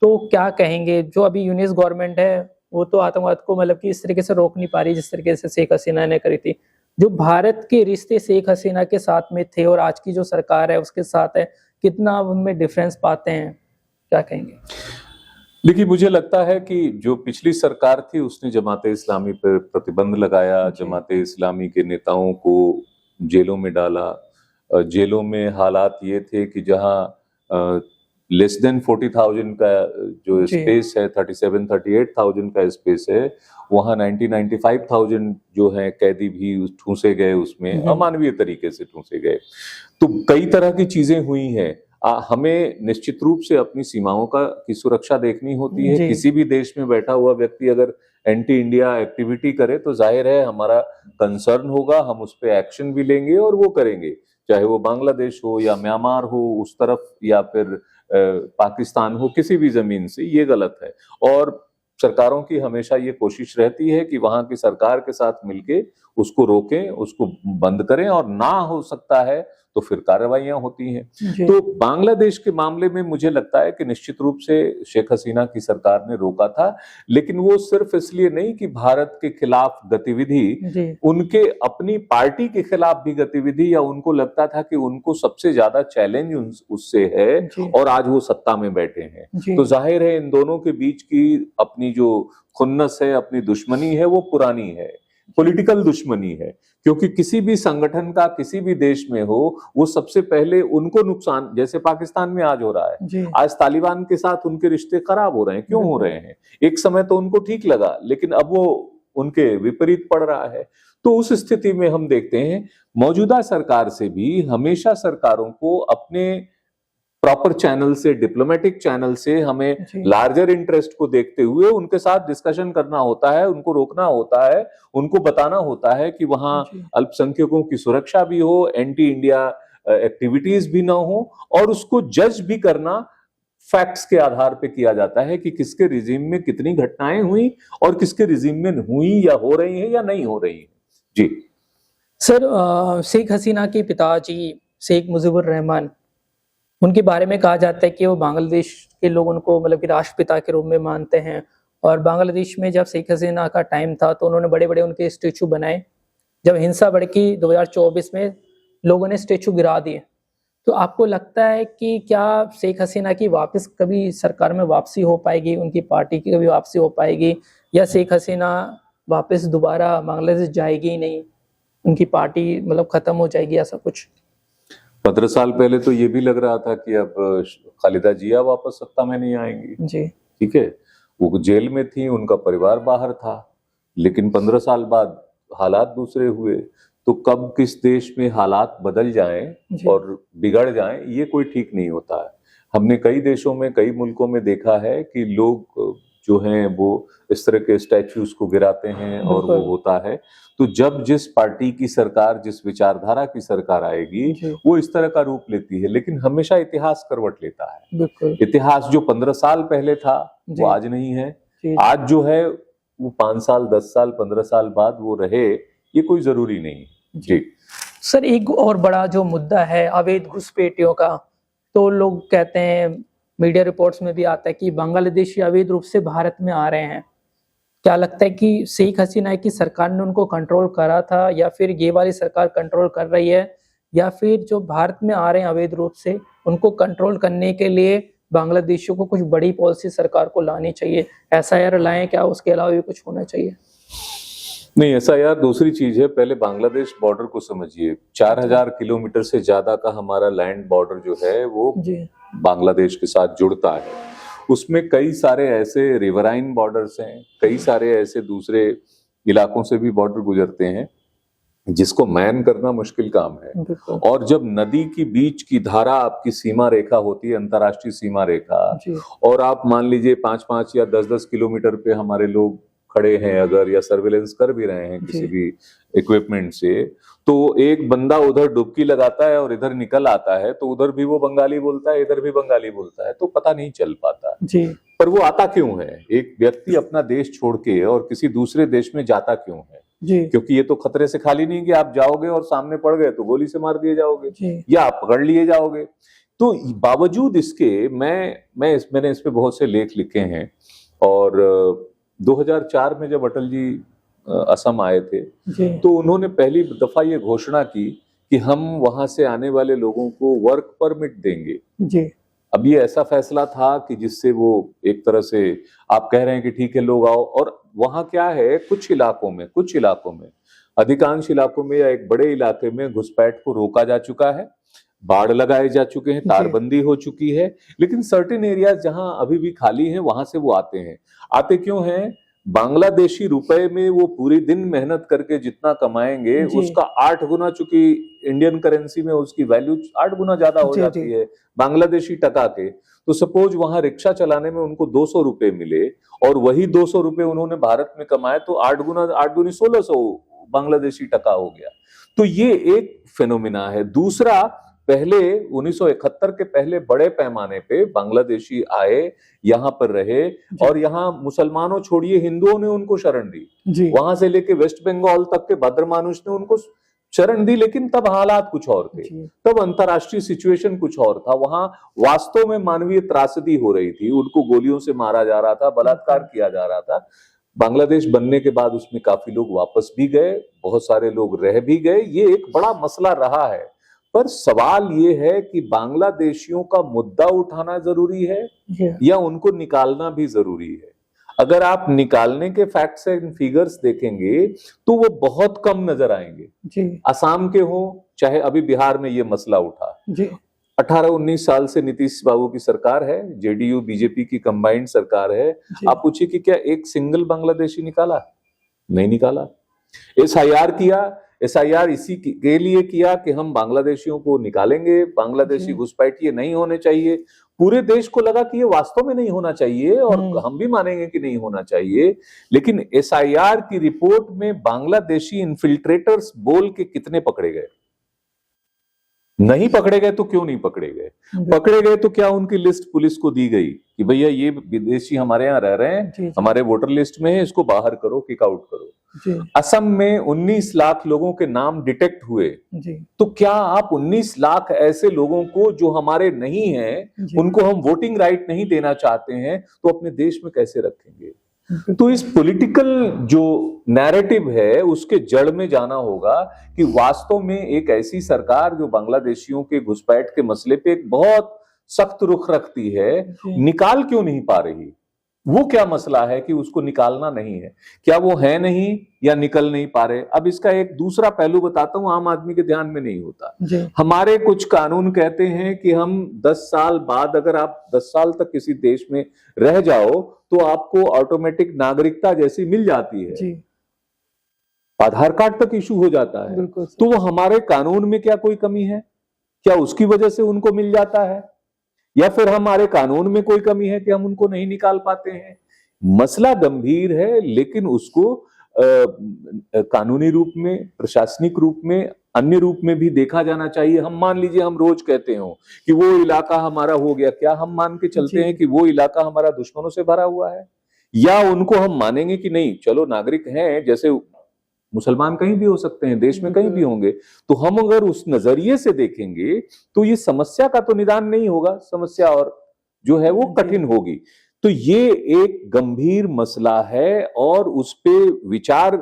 तो क्या कहेंगे, जो अभी यूनिस गवर्नमेंट है वो तो आतंकवाद को मतलब कि इस तरीके से रोक नहीं पा रही जिस तरीके से शेख हसीना ने करी थी। जो भारत के रिश्ते शेख हसीना के साथ में थे और आज की जो सरकार है उसके साथ है, कितना उनमें डिफरेंस पाते हैं, क्या कहेंगे? देखिए, मुझे लगता है कि जो पिछली सरकार थी उसने जमाते इस्लामी पर प्रतिबंध लगाया, जमाते इस्लामी के नेताओं को जेलों में डाला। जेलों में हालात ये थे कि जहां लेस देन 40,000 का जो स्पेस है, 37-38,000 का स्पेस है, वहां 90-95,000 जो है कैदी भी ठूंसे गए, उसमें अमानवीय तरीके से ठूंसे गए। तो कई तरह की चीजें हुई हैं। हमें निश्चित रूप से अपनी सीमाओं की सुरक्षा देखनी होती है। किसी भी देश में बैठा हुआ व्यक्ति अगर एंटी इंडिया एक्टिविटी करे तो जाहिर है हमारा कंसर्न होगा, हम उस पर एक्शन भी लेंगे और वो करेंगे, चाहे वो बांग्लादेश हो या म्यांमार हो उस तरफ, या फिर पाकिस्तान हो, किसी भी जमीन से। ये गलत है और सरकारों की हमेशा ये कोशिश रहती है कि वहां की सरकार के साथ मिलके उसको रोकें, उसको बंद करें, और ना हो सकता है तो फिर कार्रवाइयां होती हैं। तो बांग्लादेश के मामले में मुझे लगता है कि निश्चित रूप से शेख हसीना की सरकार ने रोका था, लेकिन वो सिर्फ इसलिए नहीं कि भारत के खिलाफ गतिविधि, उनके अपनी पार्टी के खिलाफ भी गतिविधि, या उनको लगता था कि उनको सबसे ज्यादा चैलेंज उससे है और आज वो सत्ता में बैठे हैं। तो जाहिर है इन दोनों के बीच की अपनी जो खुन्नस है, अपनी दुश्मनी है, वो पुरानी है, पॉलिटिकल दुश्मनी है। क्योंकि किसी भी संगठन का किसी भी देश में हो, वो सबसे पहले उनको नुकसान, जैसे पाकिस्तान में आज हो रहा है, आज तालिबान के साथ उनके रिश्ते खराब हो रहे हैं। क्यों हो रहे हैं? एक समय तो उनको ठीक लगा, लेकिन अब वो उनके विपरीत पड़ रहा है। तो उस स्थिति में हम देखते हैं मौजूदा सरकार से भी हमेशा सरकारों को अपने प्रॉपर चैनल से, डिप्लोमेटिक चैनल से हमें लार्जर इंटरेस्ट को देखते हुए उनके साथ डिस्कशन करना होता है, उनको रोकना होता है, उनको बताना होता है कि वहां अल्पसंख्यकों की सुरक्षा भी हो, एंटी इंडिया एक्टिविटीज भी ना हो, और उसको जज भी करना फैक्ट्स के आधार पे किया जाता है कि किसके रिजीम में कितनी घटनाएं हुई और किसके रिजीम में हुई या हो रही हैं या नहीं हो रही हैं। जी सर, शेख हसीना के पिताजी शेख मुजीबुर रहमान, उनके बारे में कहा जाता है कि वो बांग्लादेश के लोग उनको मतलब कि राष्ट्रपिता के रूप में मानते हैं, और बांग्लादेश में जब शेख हसीना का टाइम था तो उन्होंने बड़े बड़े उनके स्टेचू बनाए। जब हिंसा भड़की 2024 में लोगों ने स्टेचू गिरा दिए। तो आपको लगता है कि क्या शेख हसीना की वापस कभी सरकार में वापसी हो पाएगी, उनकी पार्टी की कभी वापसी हो पाएगी, या शेख हसीना वापस दोबारा बांग्लादेश जाएगी ही नहीं, उनकी पार्टी मतलब खत्म हो जाएगी, ऐसा कुछ? 15 साल पहले तो ये भी लग रहा था कि अब खालिदा जिया वापस सत्ता में नहीं आएंगी। जी ठीक है, वो जेल में थी, उनका परिवार बाहर था, लेकिन 15 साल बाद हालात दूसरे हुए। तो कब किस देश में हालात बदल जाएं और बिगड़ जाएं, ये कोई ठीक नहीं होता है। हमने कई देशों में, कई मुल्कों में देखा है कि लोग जो हैं वो इस तरह के स्टैच्यूज को गिराते हैं और वो होता है। तो जब जिस पार्टी की सरकार, जिस विचारधारा की सरकार आएगी, वो इस तरह का रूप लेती है, लेकिन हमेशा इतिहास करवट लेता है। इतिहास जो 15 साल पहले था वो आज नहीं है। आज जो है वो 5 साल, 10 साल, 15 साल बाद वो रहे, ये कोई जरूरी नहीं। जी सर, एक और बड़ा जो मुद्दा है अवैध घुसपैठियों का, तो लोग कहते हैं, मीडिया रिपोर्ट्स में भी आता है कि बांग्लादेशी अवैध रूप से भारत में आ रहे हैं। क्या लगता है कि शेख हसीना की सरकार ने उनको कंट्रोल करा था, या फिर ये वाली सरकार कंट्रोल कर रही है, या फिर जो भारत में आ रहे हैं अवैध रूप से उनको कंट्रोल करने के लिए बांग्लादेशियों को कुछ बड़ी पॉलिसी सरकार को लानी चाहिए, SIR लाएं क्या, उसके अलावा भी कुछ होना चाहिए? नहीं, SIR दूसरी चीज है। पहले बांग्लादेश बॉर्डर को समझिए। 4000 किलोमीटर से ज्यादा का हमारा लैंड बॉर्डर जो है वो बांग्लादेश के साथ जुड़ता है। उसमें कई सारे ऐसे रिवराइन बॉर्डर्स हैं, कई सारे ऐसे दूसरे इलाकों से भी बॉर्डर गुजरते हैं जिसको मैन करना मुश्किल काम है। और जब नदी की बीच की धारा आपकी सीमा रेखा होती है, अंतर्राष्ट्रीय सीमा रेखा, और आप मान लीजिए 5-5 या 10-10 किलोमीटर पे हमारे लोग खड़े हैं अगर, या सर्वेलेंस कर भी रहे हैं किसी भी इक्विपमेंट से, तो एक बंदा उधर डुबकी लगाता है और इधर निकल आता है, तो उधर भी वो बंगाली बोलता है, इधर भी बंगाली बोलता है, तो पता नहीं चल पाता जी। पर वो आता क्यों है? एक व्यक्ति अपना देश छोड़ के और किसी दूसरे देश में जाता क्यों है जी? क्योंकि ये तो खतरे से खाली नहीं कि आप जाओगे और सामने पड़ गए तो गोली से मार दिए जाओगे या आप पकड़ लिए जाओगे। तो बावजूद इसके मैंने इस पे बहुत से लेख लिखे हैं। और 2004 में जब अटल जी असम आए थे तो उन्होंने पहली दफा ये घोषणा की कि हम वहां से आने वाले लोगों को वर्क परमिट देंगे जी। अब ये ऐसा फैसला था कि जिससे वो एक तरह से आप कह रहे हैं कि ठीक है लोग आओ, और वहां क्या है, कुछ इलाकों में, अधिकांश इलाकों में या एक बड़े इलाके में घुसपैठ को रोका जा चुका है, बाड़ लगाए जा चुके हैं, तारबंदी हो चुकी है, लेकिन सर्टेन एरियाज जहां अभी भी खाली हैं वहां से वो आते हैं। आते क्यों हैं? बांग्लादेशी रुपए में वो पूरी दिन मेहनत करके जितना कमाएंगे उसका 8 गुना, चूंकि इंडियन करेंसी में उसकी वैल्यू 8 गुना ज्यादा हो जाती है बांग्लादेशी टका के। तो सपोज वहां रिक्शा चलाने में उनको 200 रुपए मिले और वही 200 रुपए उन्होंने भारत में कमाए, तो 8 गुनी 1600 बांग्लादेशी टका हो गया। तो ये एक फिनोमिना है। दूसरा, पहले 1971 के पहले बड़े पैमाने पे बांग्लादेशी आए, यहाँ पर रहे, और यहाँ मुसलमानों छोड़िए हिंदुओं ने उनको शरण दी, वहां से लेके वेस्ट बंगाल तक के भद्र मानुष ने उनको शरण दी। लेकिन तब हालात कुछ और थे, तब अंतर्राष्ट्रीय सिचुएशन कुछ और था। वहां वास्तव में मानवीय त्रासदी हो रही थी, उनको गोलियों से मारा जा रहा था, बलात्कार किया जा रहा था। बांग्लादेश बनने के बाद उसमें काफी लोग वापस भी गए, बहुत सारे लोग रह भी गए, ये एक बड़ा मसला रहा है। पर सवाल ये है कि बांग्लादेशियों का मुद्दा उठाना जरूरी है या उनको निकालना भी जरूरी है। अगर आप निकालने के फैक्ट्स एंड फिगर्स देखेंगे तो वो बहुत कम नजर आएंगे। असम के हो चाहे अभी बिहार में ये मसला उठा, 18-19 साल से नीतीश बाबू की सरकार है, जेडीयू बीजेपी की कंबाइंड सरकार है। आप पूछिए कि क्या एक सिंगल बांग्लादेशी निकाला? नहीं निकाला। एसआईआर किया, एसआईआर इसी के लिए किया कि हम बांग्लादेशियों को निकालेंगे, बांग्लादेशी घुसपैठिए नहीं होने चाहिए। पूरे देश को लगा कि ये वास्तव में नहीं होना चाहिए और हम भी मानेंगे कि नहीं होना चाहिए, लेकिन एसआईआर की रिपोर्ट में बांग्लादेशी इन्फिल्ट्रेटर्स बोल के कितने पकड़े गए? नहीं पकड़े गए तो क्यों नहीं पकड़े गए? पकड़े गए तो क्या उनकी लिस्ट पुलिस को दी गई कि भैया ये विदेशी हमारे यहाँ रह रहे हैं, हमारे वोटर लिस्ट में है, इसको बाहर करो, किक आउट करो। असम में 19 लाख लोगों के नाम डिटेक्ट हुए, तो क्या आप 19 लाख ऐसे लोगों को जो हमारे नहीं हैं, उनको हम वोटिंग राइट नहीं देना चाहते हैं, तो अपने देश में कैसे रखेंगे? तो इस पॉलिटिकल जो नैरेटिव है उसके जड़ में जाना होगा कि वास्तव में एक ऐसी सरकार जो बांग्लादेशियों के घुसपैठ के मसले पे एक बहुत सख्त रुख रखती है, निकाल क्यों नहीं पा रही? वो क्या मसला है कि उसको निकालना नहीं है? क्या वो है नहीं या निकल नहीं पा रहे? अब इसका एक दूसरा पहलू बताता हूं, आम आदमी के ध्यान में नहीं होता। हमारे कुछ कानून कहते हैं कि हम 10 साल बाद, अगर आप 10 साल तक किसी देश में रह जाओ तो आपको ऑटोमेटिक नागरिकता जैसी मिल जाती है, आधार कार्ड तक इशू हो जाता है। तो वो हमारे कानून में क्या कोई कमी है? क्या उसकी वजह से उनको मिल जाता है, या फिर हमारे कानून में कोई कमी है कि हम उनको नहीं निकाल पाते हैं? मसला गंभीर है, लेकिन उसको कानूनी रूप में, प्रशासनिक रूप में, अन्य रूप में भी देखा जाना चाहिए। हम मान लीजिए हम रोज कहते हो कि वो इलाका हमारा हो गया, क्या हम मान के चलते हैं कि वो इलाका हमारा दुश्मनों से भरा हुआ है? या उनको हम मानेंगे कि नहीं, चलो नागरिक हैं, जैसे मुसलमान कहीं भी हो सकते हैं, देश में कहीं भी होंगे, तो हम अगर उस नजरिए से देखेंगे तो ये समस्या का तो निदान नहीं होगा, समस्या और जो है वो कठिन होगी। तो ये एक गंभीर मसला है और उस पे विचार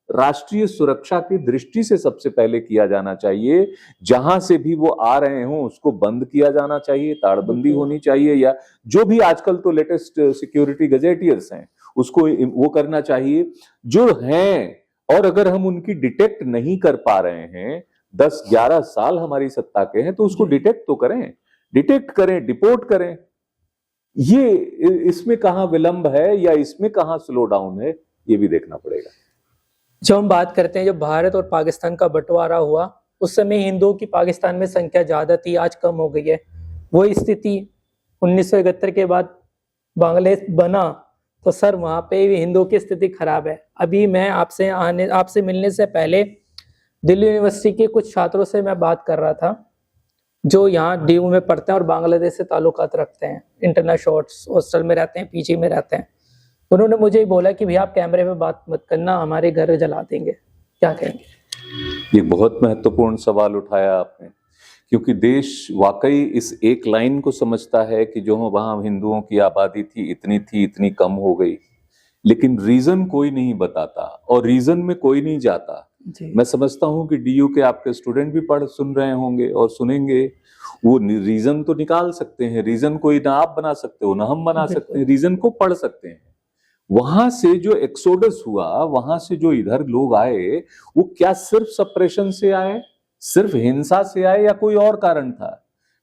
राष्ट्रीय सुरक्षा की दृष्टि से सबसे पहले किया जाना चाहिए। जहां से भी वो आ रहे हों उसको बंद किया जाना चाहिए, ताड़बंदी होनी चाहिए, या जो भी आजकल तो लेटेस्ट सिक्योरिटी गजेटियर्स हैं उसको वो करना चाहिए जो हैं। और अगर हम उनकी डिटेक्ट नहीं कर पा रहे हैं, 10-11 साल हमारी सत्ता के हैं, तो उसको डिटेक्ट तो करें, डिटेक्ट करें, डिपोर्ट करें। ये इसमें कहां विलंब है या इसमें कहां स्लो डाउन है, ये भी देखना पड़ेगा। जब हम बात करते हैं, जब भारत और पाकिस्तान का बंटवारा हुआ उस समय हिंदुओं की पाकिस्तान में संख्या ज्यादा थी, आज कम हो गई है। वो स्थिति 1971 के बाद बांग्लादेश बना तो सर वहां पे भी हिंदुओं की स्थिति खराब है। अभी मैं आपसे मिलने से पहले दिल्ली यूनिवर्सिटी के कुछ छात्रों से मैं बात कर रहा था जो यहाँ डीयू में पढ़ते हैं और बांग्लादेश से ताल्लुकात रखते हैं, इंटरनेशनल हॉस्टल में रहते हैं, पीजी में रहते हैं। उन्होंने मुझे ही बोला कि भैया आप कैमरे में बात मत करना, हमारे घर जला देंगे। क्या कहेंगे? ये बहुत महत्वपूर्ण सवाल उठाया आपने, क्योंकि देश वाकई इस एक लाइन को समझता है कि जो वहां हिंदुओं की आबादी थी, इतनी कम हो गई, लेकिन रीजन कोई नहीं बताता और रीजन में कोई नहीं जाता। मैं समझता हूं कि डीयू के आपके स्टूडेंट भी सुन रहे होंगे और सुनेंगे, वो रीजन तो निकाल सकते हैं। रीजन कोई ना आप बना सकते हो ना हम बना सकते हैं, रीजन को पढ़ सकते हैं। वहां से जो एक्सोडस हुआ, वहां से जो इधर लोग आए, वो क्या सिर्फ सप्रेशन से आए, सिर्फ हिंसा से आए, या कोई और कारण था?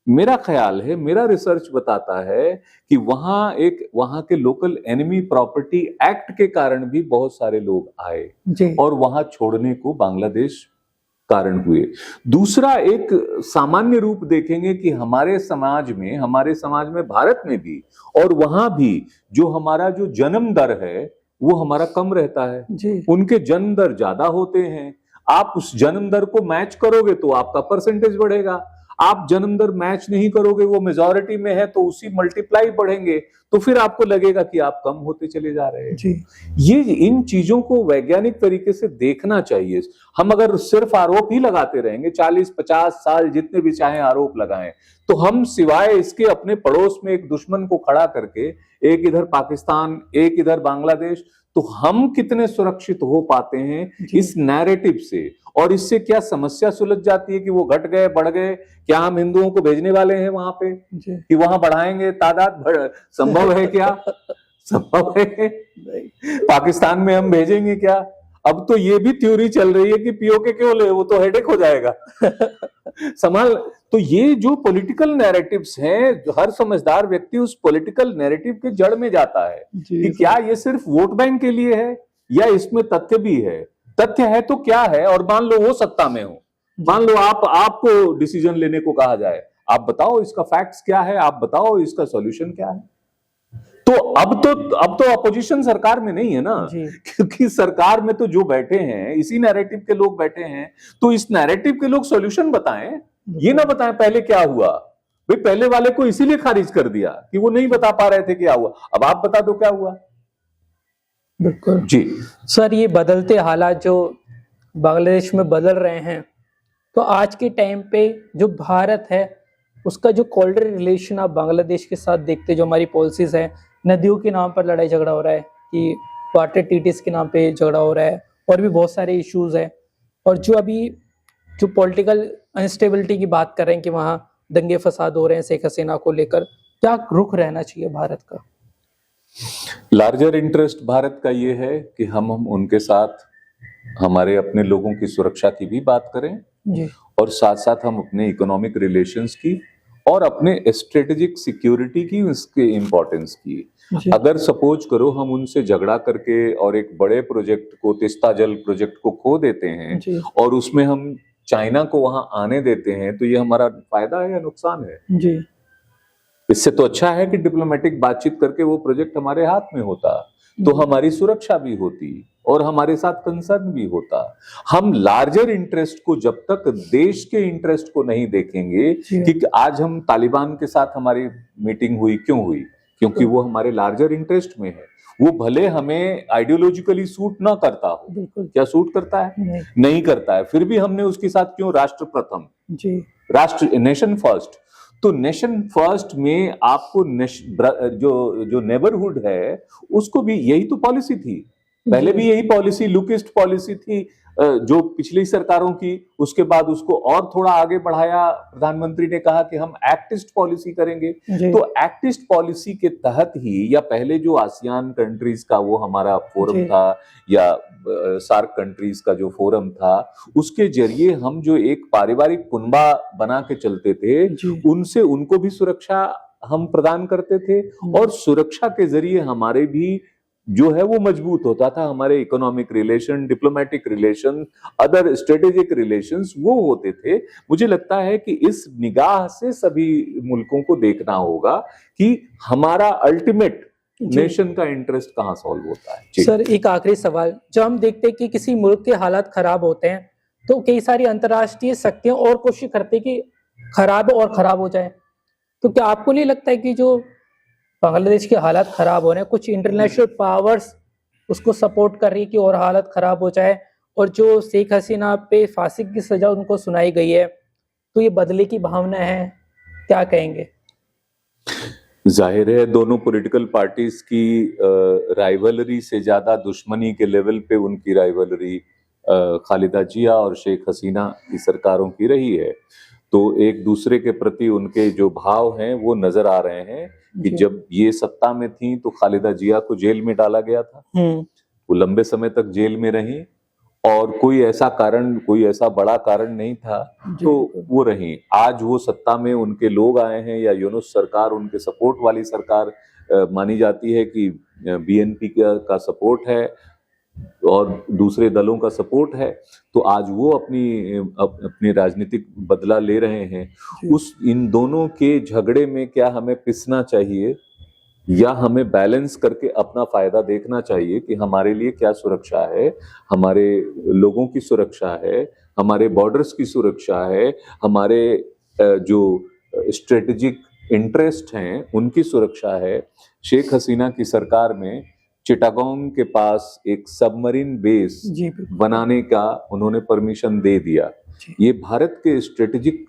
मेरा ख्याल है, मेरा रिसर्च बताता है कि वहां के लोकल एनिमी प्रॉपर्टी एक्ट के कारण भी बहुत सारे लोग आए और वहां छोड़ने को बांग्लादेश कारण हुए। दूसरा, एक सामान्य रूप देखेंगे कि हमारे समाज में भारत में भी और वहां भी जो हमारा जो जन्म दर है वो हमारा कम रहता है, उनके जन्म दर ज्यादा होते हैं। आप उस जन्म दर को मैच करोगे तो आपका परसेंटेज बढ़ेगा, आप जन्म दर मैच नहीं करोगे, वो मेजॉरिटी में है तो उसी मल्टीप्लाई बढ़ेंगे, तो फिर आपको लगेगा कि आप कम होते चले जा रहे हैं। ये इन चीजों को वैज्ञानिक तरीके से देखना चाहिए। हम अगर सिर्फ आरोप ही लगाते रहेंगे 40-50 साल, जितने भी चाहे आरोप लगाएं, तो हम सिवाय इसके अपने पड़ोस में एक दुश्मन को खड़ा करके, एक इधर पाकिस्तान एक इधर बांग्लादेश, तो हम कितने सुरक्षित हो पाते हैं इस नैरेटिव से? और इससे क्या समस्या सुलझ जाती है कि वो घट गए, बढ़ गए? क्या हम हिंदुओं को भेजने वाले हैं वहां पे कि वहां बढ़ाएंगे तादाद? संभव है क्या? संभव है? पाकिस्तान में हम भेजेंगे क्या? अब तो ये भी थ्योरी चल रही है कि पीओके क्यों ले, वो तो हेडेक हो जाएगा। संभाल। तो ये जो पॉलिटिकल नैरेटिव्स हैं, जो हर समझदार व्यक्ति उस पॉलिटिकल नैरेटिव के जड़ में जाता है कि क्या ये सिर्फ वोट बैंक के लिए है या इसमें तथ्य भी है। तथ्य है तो क्या है, और मान लो वो सत्ता में हो, मान लो आपको डिसीजन लेने को कहा जाए, आप बताओ इसका फैक्ट्स क्या है, आप बताओ इसका सॉल्यूशन क्या है। तो अब तो अपोजिशन सरकार में नहीं है ना, क्योंकि सरकार में तो जो बैठे हैं इसी नैरेटिव के लोग बैठे हैं, तो इस नैरेटिव के लोग सॉल्यूशन बताएं, ये ना बताएं पहले क्या हुआ। भाई पहले वाले को इसीलिए खारिज कर दिया कि वो नहीं बता पा रहे थे क्या हुआ, अब आप बता दो क्या हुआ। बिल्कुल जी सर, ये बदलते हालात जो बांग्लादेश में बदल रहे हैं, तो आज के टाइम पे जो भारत है उसका जो कोल्डर रिलेशन आप बांग्लादेश के साथ देखते, जो हमारी पॉलिसीज है, नदियों के नाम पर लड़ाई झगड़ा हो रहा है कि वाटर ट्रीटीज के नाम पे झगड़ा हो रहा है, और भी बहुत सारे इश्यूज है, और जो अभी जो पॉलिटिकल अनस्टेबिलिटी की बात कर रहे हैं कि वहाँ दंगे फसाद हो रहे हैं शेख हसीना को लेकर, क्या रुख रहना चाहिए भारत का? लार्जर इंटरेस्ट भारत का ये है कि हम उनके साथ हमारे अपने लोगों की सुरक्षा की भी बात करें जी, और साथ साथ हम अपने इकोनॉमिक रिलेशंस की और अपने स्ट्रेटेजिक सिक्योरिटी की, उसके इंपॉर्टेंस की। अगर सपोज करो हम उनसे झगड़ा करके और एक बड़े प्रोजेक्ट को, तीस्ता जल प्रोजेक्ट को खो देते हैं और उसमें हम चाइना को वहां आने देते हैं, तो ये हमारा फायदा है या नुकसान है? जी, इससे तो अच्छा है कि डिप्लोमेटिक बातचीत करके वो प्रोजेक्ट हमारे हाथ में होता, तो हमारी सुरक्षा भी होती और हमारे साथ कंसर्न भी होता। हम लार्जर इंटरेस्ट को, जब तक देश के इंटरेस्ट को नहीं देखेंगे कि आज हम तालिबान के साथ हमारी मीटिंग हुई, क्यों हुई? क्योंकि वो हमारे लार्जर इंटरेस्ट में है। वो भले हमें आइडियोलॉजिकली सूट ना करता हो, क्या सूट करता है? नहीं करता है, फिर भी हमने उसके साथ क्यों? राष्ट्र प्रथम, राष्ट्र, नेशन फर्स्ट। तो नेशन फर्स्ट में आपको जो नेबरहुड है उसको भी, यही तो पॉलिसी थी, पहले भी यही पॉलिसी, लुकिस्ट पॉलिसी थी जो पिछली सरकारों की। उसके बाद उसको और थोड़ा आगे बढ़ाया, प्रधानमंत्री ने कहा कि हम एक्टिस्ट पॉलिसी करेंगे। तो एक्टिस्ट पॉलिसी के तहत ही, या पहले जो आसियान कंट्रीज का वो हमारा फोरम था, या सार्क कंट्रीज का जो फोरम था, उसके जरिए हम जो एक पारिवारिक कुनबा बना के चलते थे, उनसे उनको भी सुरक्षा हम प्रदान करते थे, और सुरक्षा के जरिए हमारे भी जो है वो मजबूत होता था। हमारे economic relation, diplomatic relation, other strategic relations वो होते थे। मुझे लगता है कि इस निगाह से सभी मुल्कों को देखना होगा कि हमारा अल्टीमेट नेशन का इंटरेस्ट कहाँ सॉल्व होता है। सर, एक आखिरी सवाल, जब हम देखते हैं कि किसी मुल्क के हालात खराब होते हैं तो कई सारी अंतर्राष्ट्रीय शक्तियां और कोशिश करते हैं कि खराब और खराब हो जाए, तो क्या आपको नहीं लगता है कि जो बांग्लादेश के हालात खराब हो रहे हैं, कुछ इंटरनेशनल पावर्स उसको सपोर्ट कर रही है कि और हालत खराब हो जाए, और जो शेख हसीना पे फांसी की सजा उनको सुनाई गई है, तो ये बदले की भावना है, क्या कहेंगे? जाहिर है दोनों पॉलिटिकल पार्टीज की राइवलरी से ज्यादा दुश्मनी के लेवल पे उनकी राइवलरी खालिदा जिया और शेख हसीना की सरकारों की रही है। तो एक दूसरे के प्रति उनके जो भाव हैं वो नजर आ रहे हैं कि जब ये सत्ता में थी तो खालिदा जिया को जेल में डाला गया था, वो लंबे समय तक जेल में रही, और कोई ऐसा बड़ा कारण नहीं था, तो वो रही। आज वो सत्ता में, उनके लोग आए हैं, या यूनुस सरकार उनके सपोर्ट वाली सरकार मानी जाती है कि बीएनपी का सपोर्ट है और दूसरे दलों का सपोर्ट है, तो आज वो अपनी राजनीतिक बदला ले रहे हैं। इन दोनों के झगड़े में क्या हमें पिसना चाहिए, या हमें बैलेंस करके अपना फायदा देखना चाहिए कि हमारे लिए क्या सुरक्षा है, हमारे लोगों की सुरक्षा है, हमारे बॉर्डर्स की सुरक्षा है, हमारे जो स्ट्रेटेजिक इंटरेस्ट हैं उनकी सुरक्षा है। शेख हसीना की सरकार में चिटागोंग के पास एक सबमरीन बेस बनाने का उन्होंने परमिशन दे दिया। ये भारत के स्ट्रेटेजिक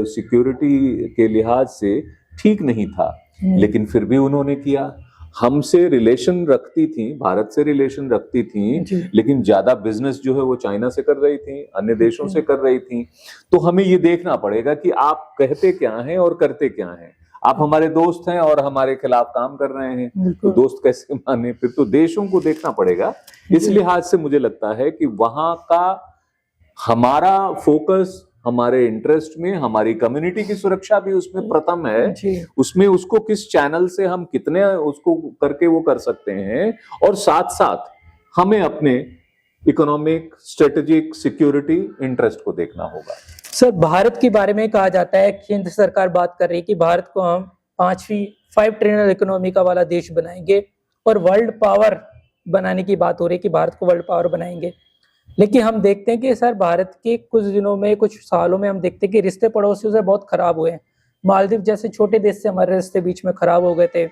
सिक्योरिटी के लिहाज से ठीक नहीं था, लेकिन फिर भी उन्होंने किया। हमसे रिलेशन रखती थी, भारत से रिलेशन रखती थी, लेकिन ज्यादा बिजनेस जो है वो चाइना से कर रही थी, अन्य देशों से कर रही थी। तो हमें ये देखना पड़ेगा कि आप कहते क्या हैं और करते क्या हैं। आप हमारे दोस्त हैं और हमारे खिलाफ काम कर रहे हैं, तो दोस्त कैसे माने? फिर तो देशों को देखना पड़ेगा। इस लिहाज से मुझे लगता है कि वहां का हमारा फोकस हमारे इंटरेस्ट में, हमारी कम्युनिटी की सुरक्षा भी उसमें प्रथम है। उसमें उसको किस चैनल से हम कितने उसको करके वो कर सकते हैं, और साथ साथ हमें अपने इकोनॉमिक, स्ट्रेटेजिक, सिक्योरिटी इंटरेस्ट को देखना होगा। सर, भारत के बारे में कहा जाता है, केंद्र सरकार बात कर रही है कि भारत को हम 5 ट्रिलियन इकोनॉमी का वाला देश बनाएंगे और वर्ल्ड पावर बनाने की बात हो रही है कि भारत को वर्ल्ड पावर बनाएंगे। लेकिन हम देखते हैं कि सर, भारत के कुछ दिनों में, कुछ सालों में हम देखते हैं कि रिश्ते पड़ोसियों से बहुत खराब हुए हैं। मालदीव जैसे छोटे देश से हमारे रिश्ते बीच में खराब हो गए थे,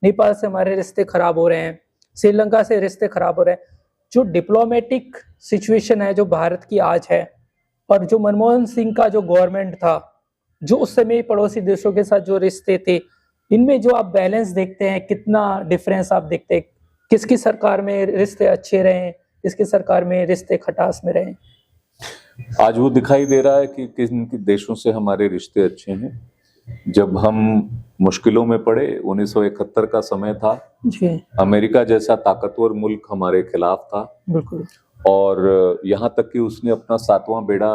नेपाल से हमारे रिश्ते खराब हो रहे हैं, श्रीलंका से रिश्ते खराब हो रहे हैं। जो डिप्लोमेटिक सिचुएशन है जो भारत की आज है, और जो मनमोहन सिंह का जो गवर्नमेंट था, जो उस समय पड़ोसी देशों के साथ जो रिश्ते थे, इनमें जो आप बैलेंस देखते हैं, कितना डिफरेंस आप देखते हैं? किसकी सरकार में रिश्ते अच्छे रहे, किसकी सरकार में रिश्ते खटास में रहे? आज वो दिखाई दे रहा है कि किन देशों से हमारे रिश्ते अच्छे हैं। जब हम मुश्किलों में पड़े, 1971 का समय था जी, अमेरिका जैसा ताकतवर मुल्क हमारे खिलाफ था, बिल्कुल, और यहाँ तक कि उसने अपना 7वां बेड़ा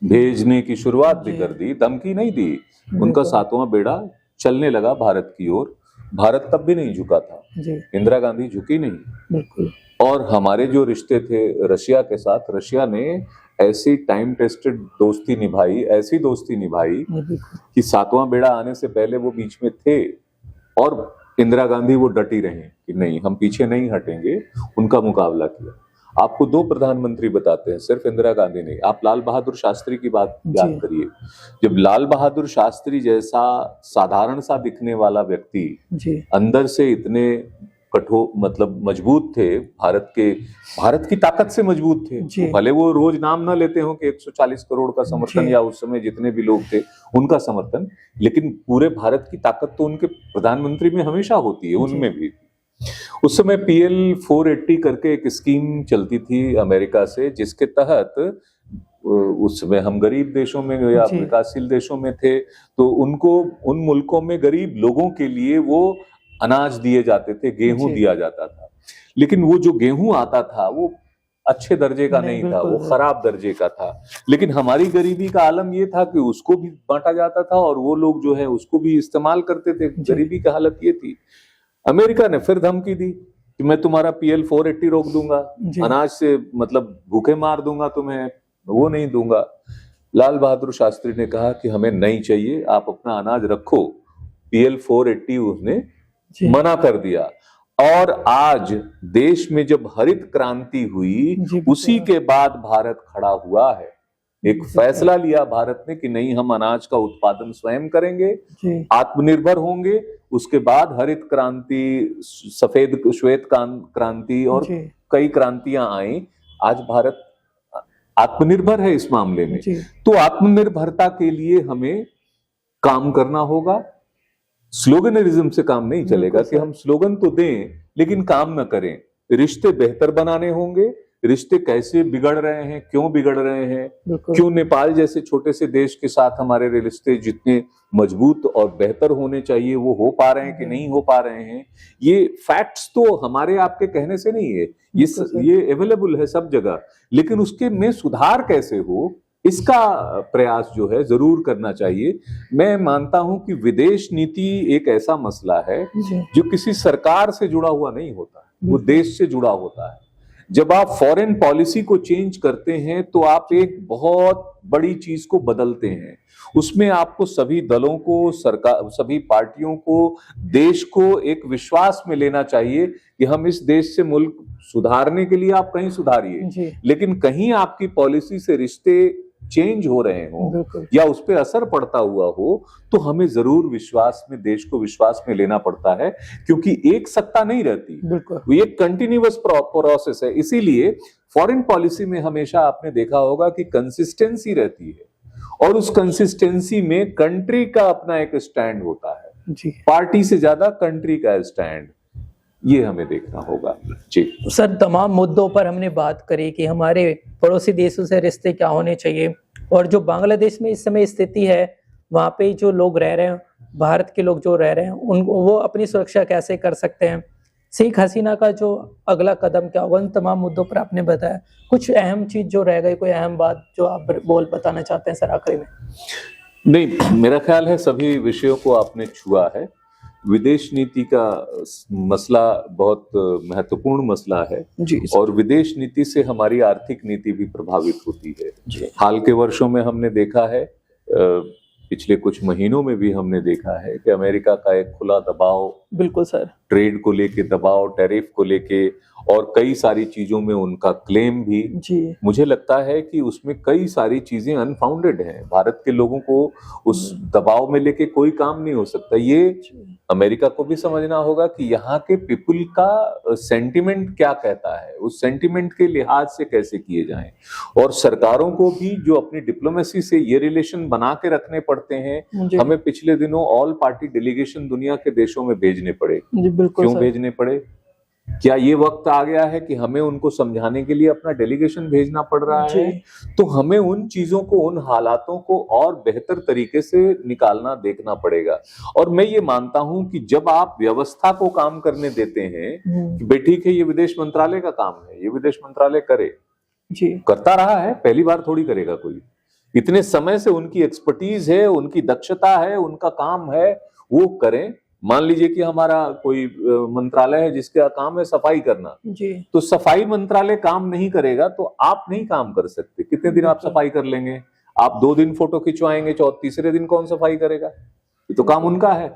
भेजने की शुरुआत भी कर दी, धमकी नहीं दी, उनका 7वां बेड़ा चलने लगा भारत की ओर। भारत तब भी नहीं झुका था जी, इंदिरा गांधी झुकी नहीं। बिल्कुल, और हमारे जो रिश्ते थे रशिया के साथ, रशिया ने ऐसी टाइम टेस्टेड दोस्ती निभाई, ऐसी दोस्ती निभाई कि 7वां बेड़ा आने से पहले वो बीच में थे, और इंदिरा गांधी वो डटी रहे कि नहीं, हम पीछे नहीं हटेंगे, उनका मुकाबला किया। आपको 2 प्रधानमंत्री बताते हैं, सिर्फ इंदिरा गांधी नहीं। आप लाल बहादुर शास्त्री की बात याद करिए। जब लाल बहादुर शास्त्री जैसा साधारण सा दिखने वाला व्यक्ति अंदर से इतने कठोर, मतलब मजबूत थे, भारत की ताकत से मजबूत थे, तो भले वो रोज नाम ना लेते हो कि 140 करोड़ का समर्थन या उस समय जितने भी लोग थे उनका समर्थन, लेकिन पूरे भारत की ताकत तो उनके प्रधानमंत्री में हमेशा होती है, उनमें भी। उस समय PL 480 करके एक स्कीम चलती थी अमेरिका से, जिसके तहत उस समय हम गरीब देशों में या विकासशील देशों में थे, तो उनको, उन मुल्कों में गरीब लोगों के लिए वो अनाज दिए जाते थे, गेहूं दिया जाता था। लेकिन वो जो गेहूं आता था वो अच्छे दर्जे का नहीं था, वो खराब दर्जे का था। लेकिन हमारी गरीबी का आलम ये था कि उसको भी बांटा जाता था और वो लोग जो है उसको भी इस्तेमाल करते थे। गरीबी की हालत ये थी। अमेरिका ने फिर धमकी दी कि मैं तुम्हारा PL 480 रोक दूंगा, अनाज से मतलब भूखे मार दूंगा तुम्हें, वो नहीं दूंगा। लाल बहादुर शास्त्री ने कहा कि हमें नहीं चाहिए, आप अपना अनाज रखो। PL 480 उसने मना कर दिया। और आज देश में जब हरित क्रांति हुई, उसी के बाद भारत खड़ा हुआ है। एक फैसला लिया भारत ने कि नहीं, हम अनाज का उत्पादन स्वयं करेंगे, आत्मनिर्भर होंगे। उसके बाद हरित क्रांति, सफेद श्वेत क्रांति और कई क्रांतियां आई। आज भारत आत्मनिर्भर है इस मामले में। तो आत्मनिर्भरता के लिए हमें काम करना होगा। स्लोगनरिज्म से काम नहीं चलेगा कि हम स्लोगन तो दें लेकिन काम न करें। रिश्ते बेहतर बनाने होंगे। रिश्ते कैसे बिगड़ रहे हैं, क्यों बिगड़ रहे हैं, क्यों नेपाल जैसे छोटे से देश के साथ हमारे रिश्ते जितने मजबूत और बेहतर होने चाहिए वो हो पा रहे हैं कि नहीं हो पा रहे हैं। ये फैक्ट्स तो हमारे आपके कहने से नहीं है, ये अवेलेबल है सब जगह। लेकिन उसके में सुधार कैसे हो, इसका प्रयास जो है जरूर करना चाहिए। मैं मानता हूं कि विदेश नीति एक ऐसा मसला है जो किसी सरकार से जुड़ा हुआ नहीं होता, वो देश से जुड़ा होता है। जब आप फॉरेन पॉलिसी को चेंज करते हैं तो आप एक बहुत बड़ी चीज को बदलते हैं। उसमें आपको सभी दलों को, सरकार, सभी पार्टियों को, देश को एक विश्वास में लेना चाहिए कि हम इस देश से मुल्क सुधारने के लिए आप कहीं सुधारिए, लेकिन कहीं आपकी पॉलिसी से रिश्ते चेंज हो रहे हो या उस पर असर पड़ता हुआ हो, तो हमें जरूर विश्वास में, देश को विश्वास में लेना पड़ता है, क्योंकि एक सत्ता नहीं रहती, वो एक कंटिन्यूअस प्रोसेस है। इसीलिए फॉरेन पॉलिसी में हमेशा आपने देखा होगा कि कंसिस्टेंसी रहती है, और उस कंसिस्टेंसी में कंट्री का अपना एक स्टैंड होता है, पार्टी से ज्यादा कंट्री का स्टैंड, ये हमें देखना होगा। जी सर, तमाम मुद्दों पर हमने बात करी कि हमारे पड़ोसी देशों से रिश्ते क्या होने चाहिए, और जो बांग्लादेश में इस समय स्थिति है, वहाँ पे जो लोग रह रहे हैं, भारत के लोग जो रह रहे हैं, उनको वो अपनी सुरक्षा कैसे कर सकते हैं, शेख हसीना का जो अगला कदम क्या होगा, उन तमाम मुद्दों पर आपने बताया। कुछ अहम चीज जो रह गई, कोई अहम बात जो आप बताना चाहते हैं सर आखिरी में? नहीं, मेरा ख्याल है सभी विषयों को आपने छुआ है। विदेश नीति का मसला बहुत महत्वपूर्ण मसला है जी और विदेश नीति से हमारी आर्थिक नीति भी प्रभावित होती है। जी हाल के वर्षों में हमने देखा है, पिछले कुछ महीनों में भी हमने देखा है कि अमेरिका का एक खुला दबाव, बिल्कुल सर, ट्रेड को लेके दबाव, टैरिफ को लेके और कई सारी चीजों में उनका क्लेम भी, जी मुझे लगता है कि उसमें कई सारी चीजें अनफाउंडेड हैं। भारत के लोगों को उस दबाव में लेके कोई काम नहीं हो सकता। ये अमेरिका को भी समझना होगा कि यहाँ के पीपल का सेंटिमेंट क्या कहता है, उस सेंटिमेंट के लिहाज से कैसे किए जाएं, और सरकारों को भी जो अपनी डिप्लोमेसी से ये रिलेशन बना के रखने पड़ते हैं। हमें पिछले दिनों ऑल पार्टी डेलीगेशन दुनिया के देशों में भेजने पड़े। जी बिल्कुल क्यों सर। भेजने पड़े? क्या ये वक्त आ गया है कि हमें उनको समझाने के लिए अपना डेलीगेशन भेजना पड़ रहा है? तो हमें उन चीजों को, उन हालातों को और बेहतर तरीके से निकालना, देखना पड़ेगा। और मैं ये मानता हूं कि जब आप व्यवस्था को काम करने देते हैं कि भाई ठीक है, ये विदेश मंत्रालय का काम है, ये विदेश मंत्रालय करे, जी करता रहा है, पहली बार थोड़ी करेगा कोई। इतने समय से उनकी एक्सपर्टीज है, उनकी दक्षता है, उनका काम है, वो करें। मान लीजिए कि हमारा कोई मंत्रालय है जिसका काम है सफाई करना, जी तो सफाई मंत्रालय काम नहीं करेगा तो आप नहीं काम कर सकते। कितने दिन आप सफाई कर लेंगे? आप 2 दिन फोटो खिंचवाएंगे, तीसरे दिन कौन सफाई करेगा? ये तो काम उनका है।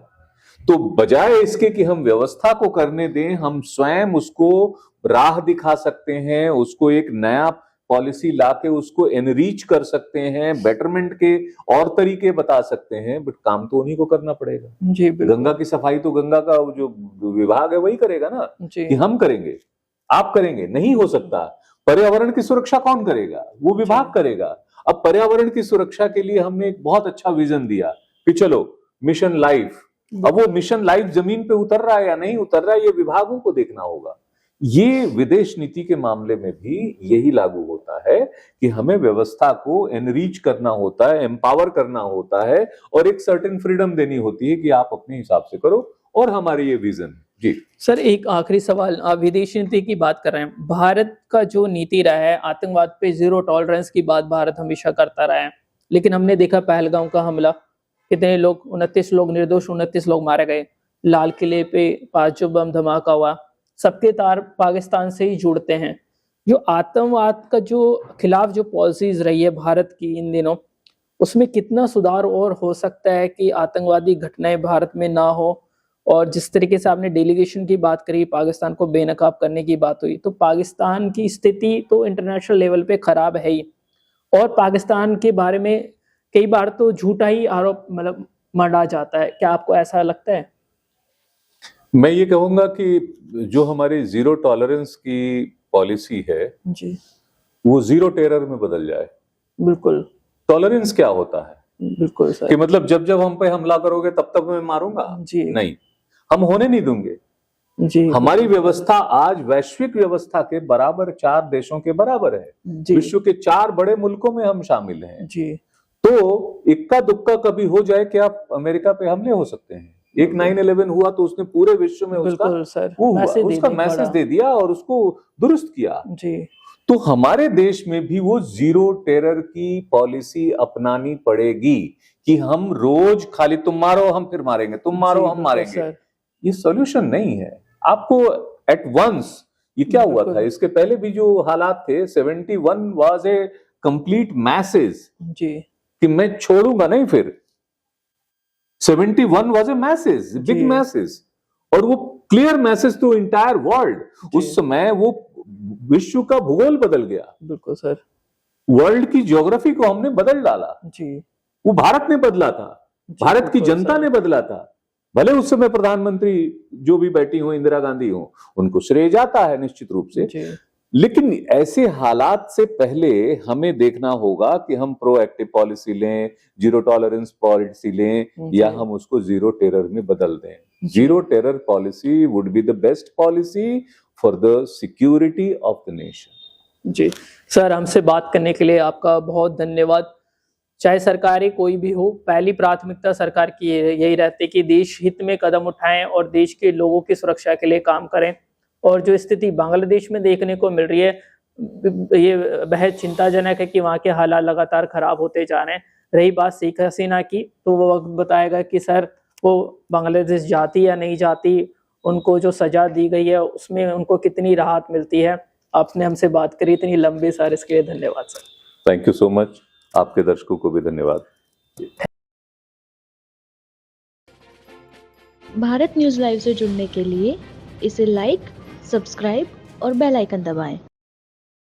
तो बजाय इसके कि हम व्यवस्था को करने दें, हम स्वयं उसको राह दिखा सकते हैं, उसको एक नया पॉलिसी लाके उसको एनरीच कर सकते हैं, बेटरमेंट के और तरीके बता सकते हैं, बट काम तो उन्हीं को करना पड़ेगा। जी बिल्कुल। गंगा की सफाई तो गंगा का जो विभाग है वही करेगा ना, कि हम करेंगे, आप करेंगे, नहीं हो सकता। पर्यावरण की सुरक्षा कौन करेगा? वो विभाग करेगा। अब पर्यावरण की सुरक्षा के लिए हमने एक बहुत अच्छा विजन दिया कि चलो मिशन लाइफ। अब वो मिशन लाइफ जमीन पे उतर रहा है या नहीं उतर रहा है, ये विभागों को देखना होगा। ये विदेश नीति के मामले में भी यही लागू होता है कि हमें व्यवस्था को एनरीच करना होता है, एम्पावर करना होता है, और एक सर्टेन फ्रीडम देनी होती है कि आप अपने हिसाब से करो, और हमारे ये विजन। जी सर, एक आखिरी सवाल, आप विदेश नीति की बात कर रहे हैं। भारत का जो नीति रहा है, आतंकवाद पे जीरो टॉलरेंस की बात भारत हमेशा करता रहा है, लेकिन हमने देखा पहलगाम का हमला, कितने लोग, 29 लोग निर्दोष 29 लोग मारे गए। लाल किले पे 5 जो बम धमाका हुआ, सबके तार पाकिस्तान से ही जुड़ते हैं। जो आतंकवाद का जो खिलाफ जो पॉलिसीज रही है भारत की इन दिनों, उसमें कितना सुधार और हो सकता है कि आतंकवादी घटनाएं भारत में ना हो? और जिस तरीके से आपने डेलीगेशन की बात करी, पाकिस्तान को बेनकाब करने की बात हुई, तो पाकिस्तान की स्थिति तो इंटरनेशनल लेवल पे खराब है ही, और पाकिस्तान के बारे में कई बार तो झूठा ही आरोप मतलब मंडा जाता है। क्या आपको ऐसा लगता है? मैं ये कहूंगा कि जो हमारी जीरो टॉलरेंस की पॉलिसी है जी, वो जीरो टेरर में बदल जाए। बिल्कुल। टॉलरेंस क्या होता है? बिल्कुल सर। कि मतलब जब जब हम पे हमला करोगे तब तक मैं मारूंगा? जी नहीं, हम होने नहीं दूंगे। जी, हमारी व्यवस्था आज वैश्विक व्यवस्था के बराबर, 4 देशों के बराबर है। जी विश्व के 4 बड़े मुल्कों में हम शामिल हैं। जी, तो इक्का दुक्का कभी हो जाए कि आप अमेरिका पे हमले हो सकते हैं। एक 9/11 हुआ तो उसने पूरे विश्व में उसका बिल्कुल सर, वो हुआ, मैसेज उसका मैसेज दे दिया और उसको दुरुस्त किया। जी, तो हमारे देश में भी वो जीरो टेरर की पॉलिसी अपनानी पड़ेगी कि हम रोज खाली तुम मारो हम फिर मारेंगे, तुम मारो हम मारेंगे। ये सॉल्यूशन नहीं है। आपको एट वंस, ये क्या हुआ था इसके पहले भी जो हालात थे, 71 वाज ए कंप्लीट मैसेज जी, कि मैं छोड़ूंगा नहीं। फिर 71 was a message, big message, और वो clear message to entire world. उस समय वो विश्व का भूगोल बदल गया। बिल्कुल सर, वर्ल्ड की ज्योग्राफी को हमने बदल डाला। जी, वो भारत ने बदला था, भारत की जनता ने बदला था। भले उस समय प्रधानमंत्री जो भी बैठी हो, इंदिरा गांधी हो, उनको श्रेय जाता है निश्चित रूप से, लेकिन ऐसे हालात से पहले हमें देखना होगा कि हम प्रोएक्टिव पॉलिसी लें, जीरो टॉलरेंस पॉलिसी लें, या हम उसको जीरो टेरर में बदल दें। Zero terror policy would be the best policy for the security of the nation. जी सर, हमसे बात करने के लिए आपका बहुत धन्यवाद। चाहे सरकारें कोई भी हो, पहली प्राथमिकता सरकार की यही रहती है कि देश हित में कदम उठाएं और देश के लोगों की सुरक्षा के लिए काम करें। और जो स्थिति बांग्लादेश में देखने को मिल रही है, ये बेहद चिंताजनक है कि वहाँ के हालात लगातार खराब होते जा रहे हैं। रही बात शेख हसीना की, तो वो वक्त बताएगा कि सर वो बांग्लादेश जाती या नहीं जाती, उनको जो सजा दी गई है उसमें उनको कितनी राहत मिलती है। आपने हमसे बात करी इतनी लंबी सर, इसके लिए धन्यवाद sir. Thank you so much. आपके दर्शकों को भी धन्यवाद। भारत न्यूज़ लाइव से जुड़ने के लिए इसे लाइक, सब्सक्राइब और बेल आइकन दबाएं।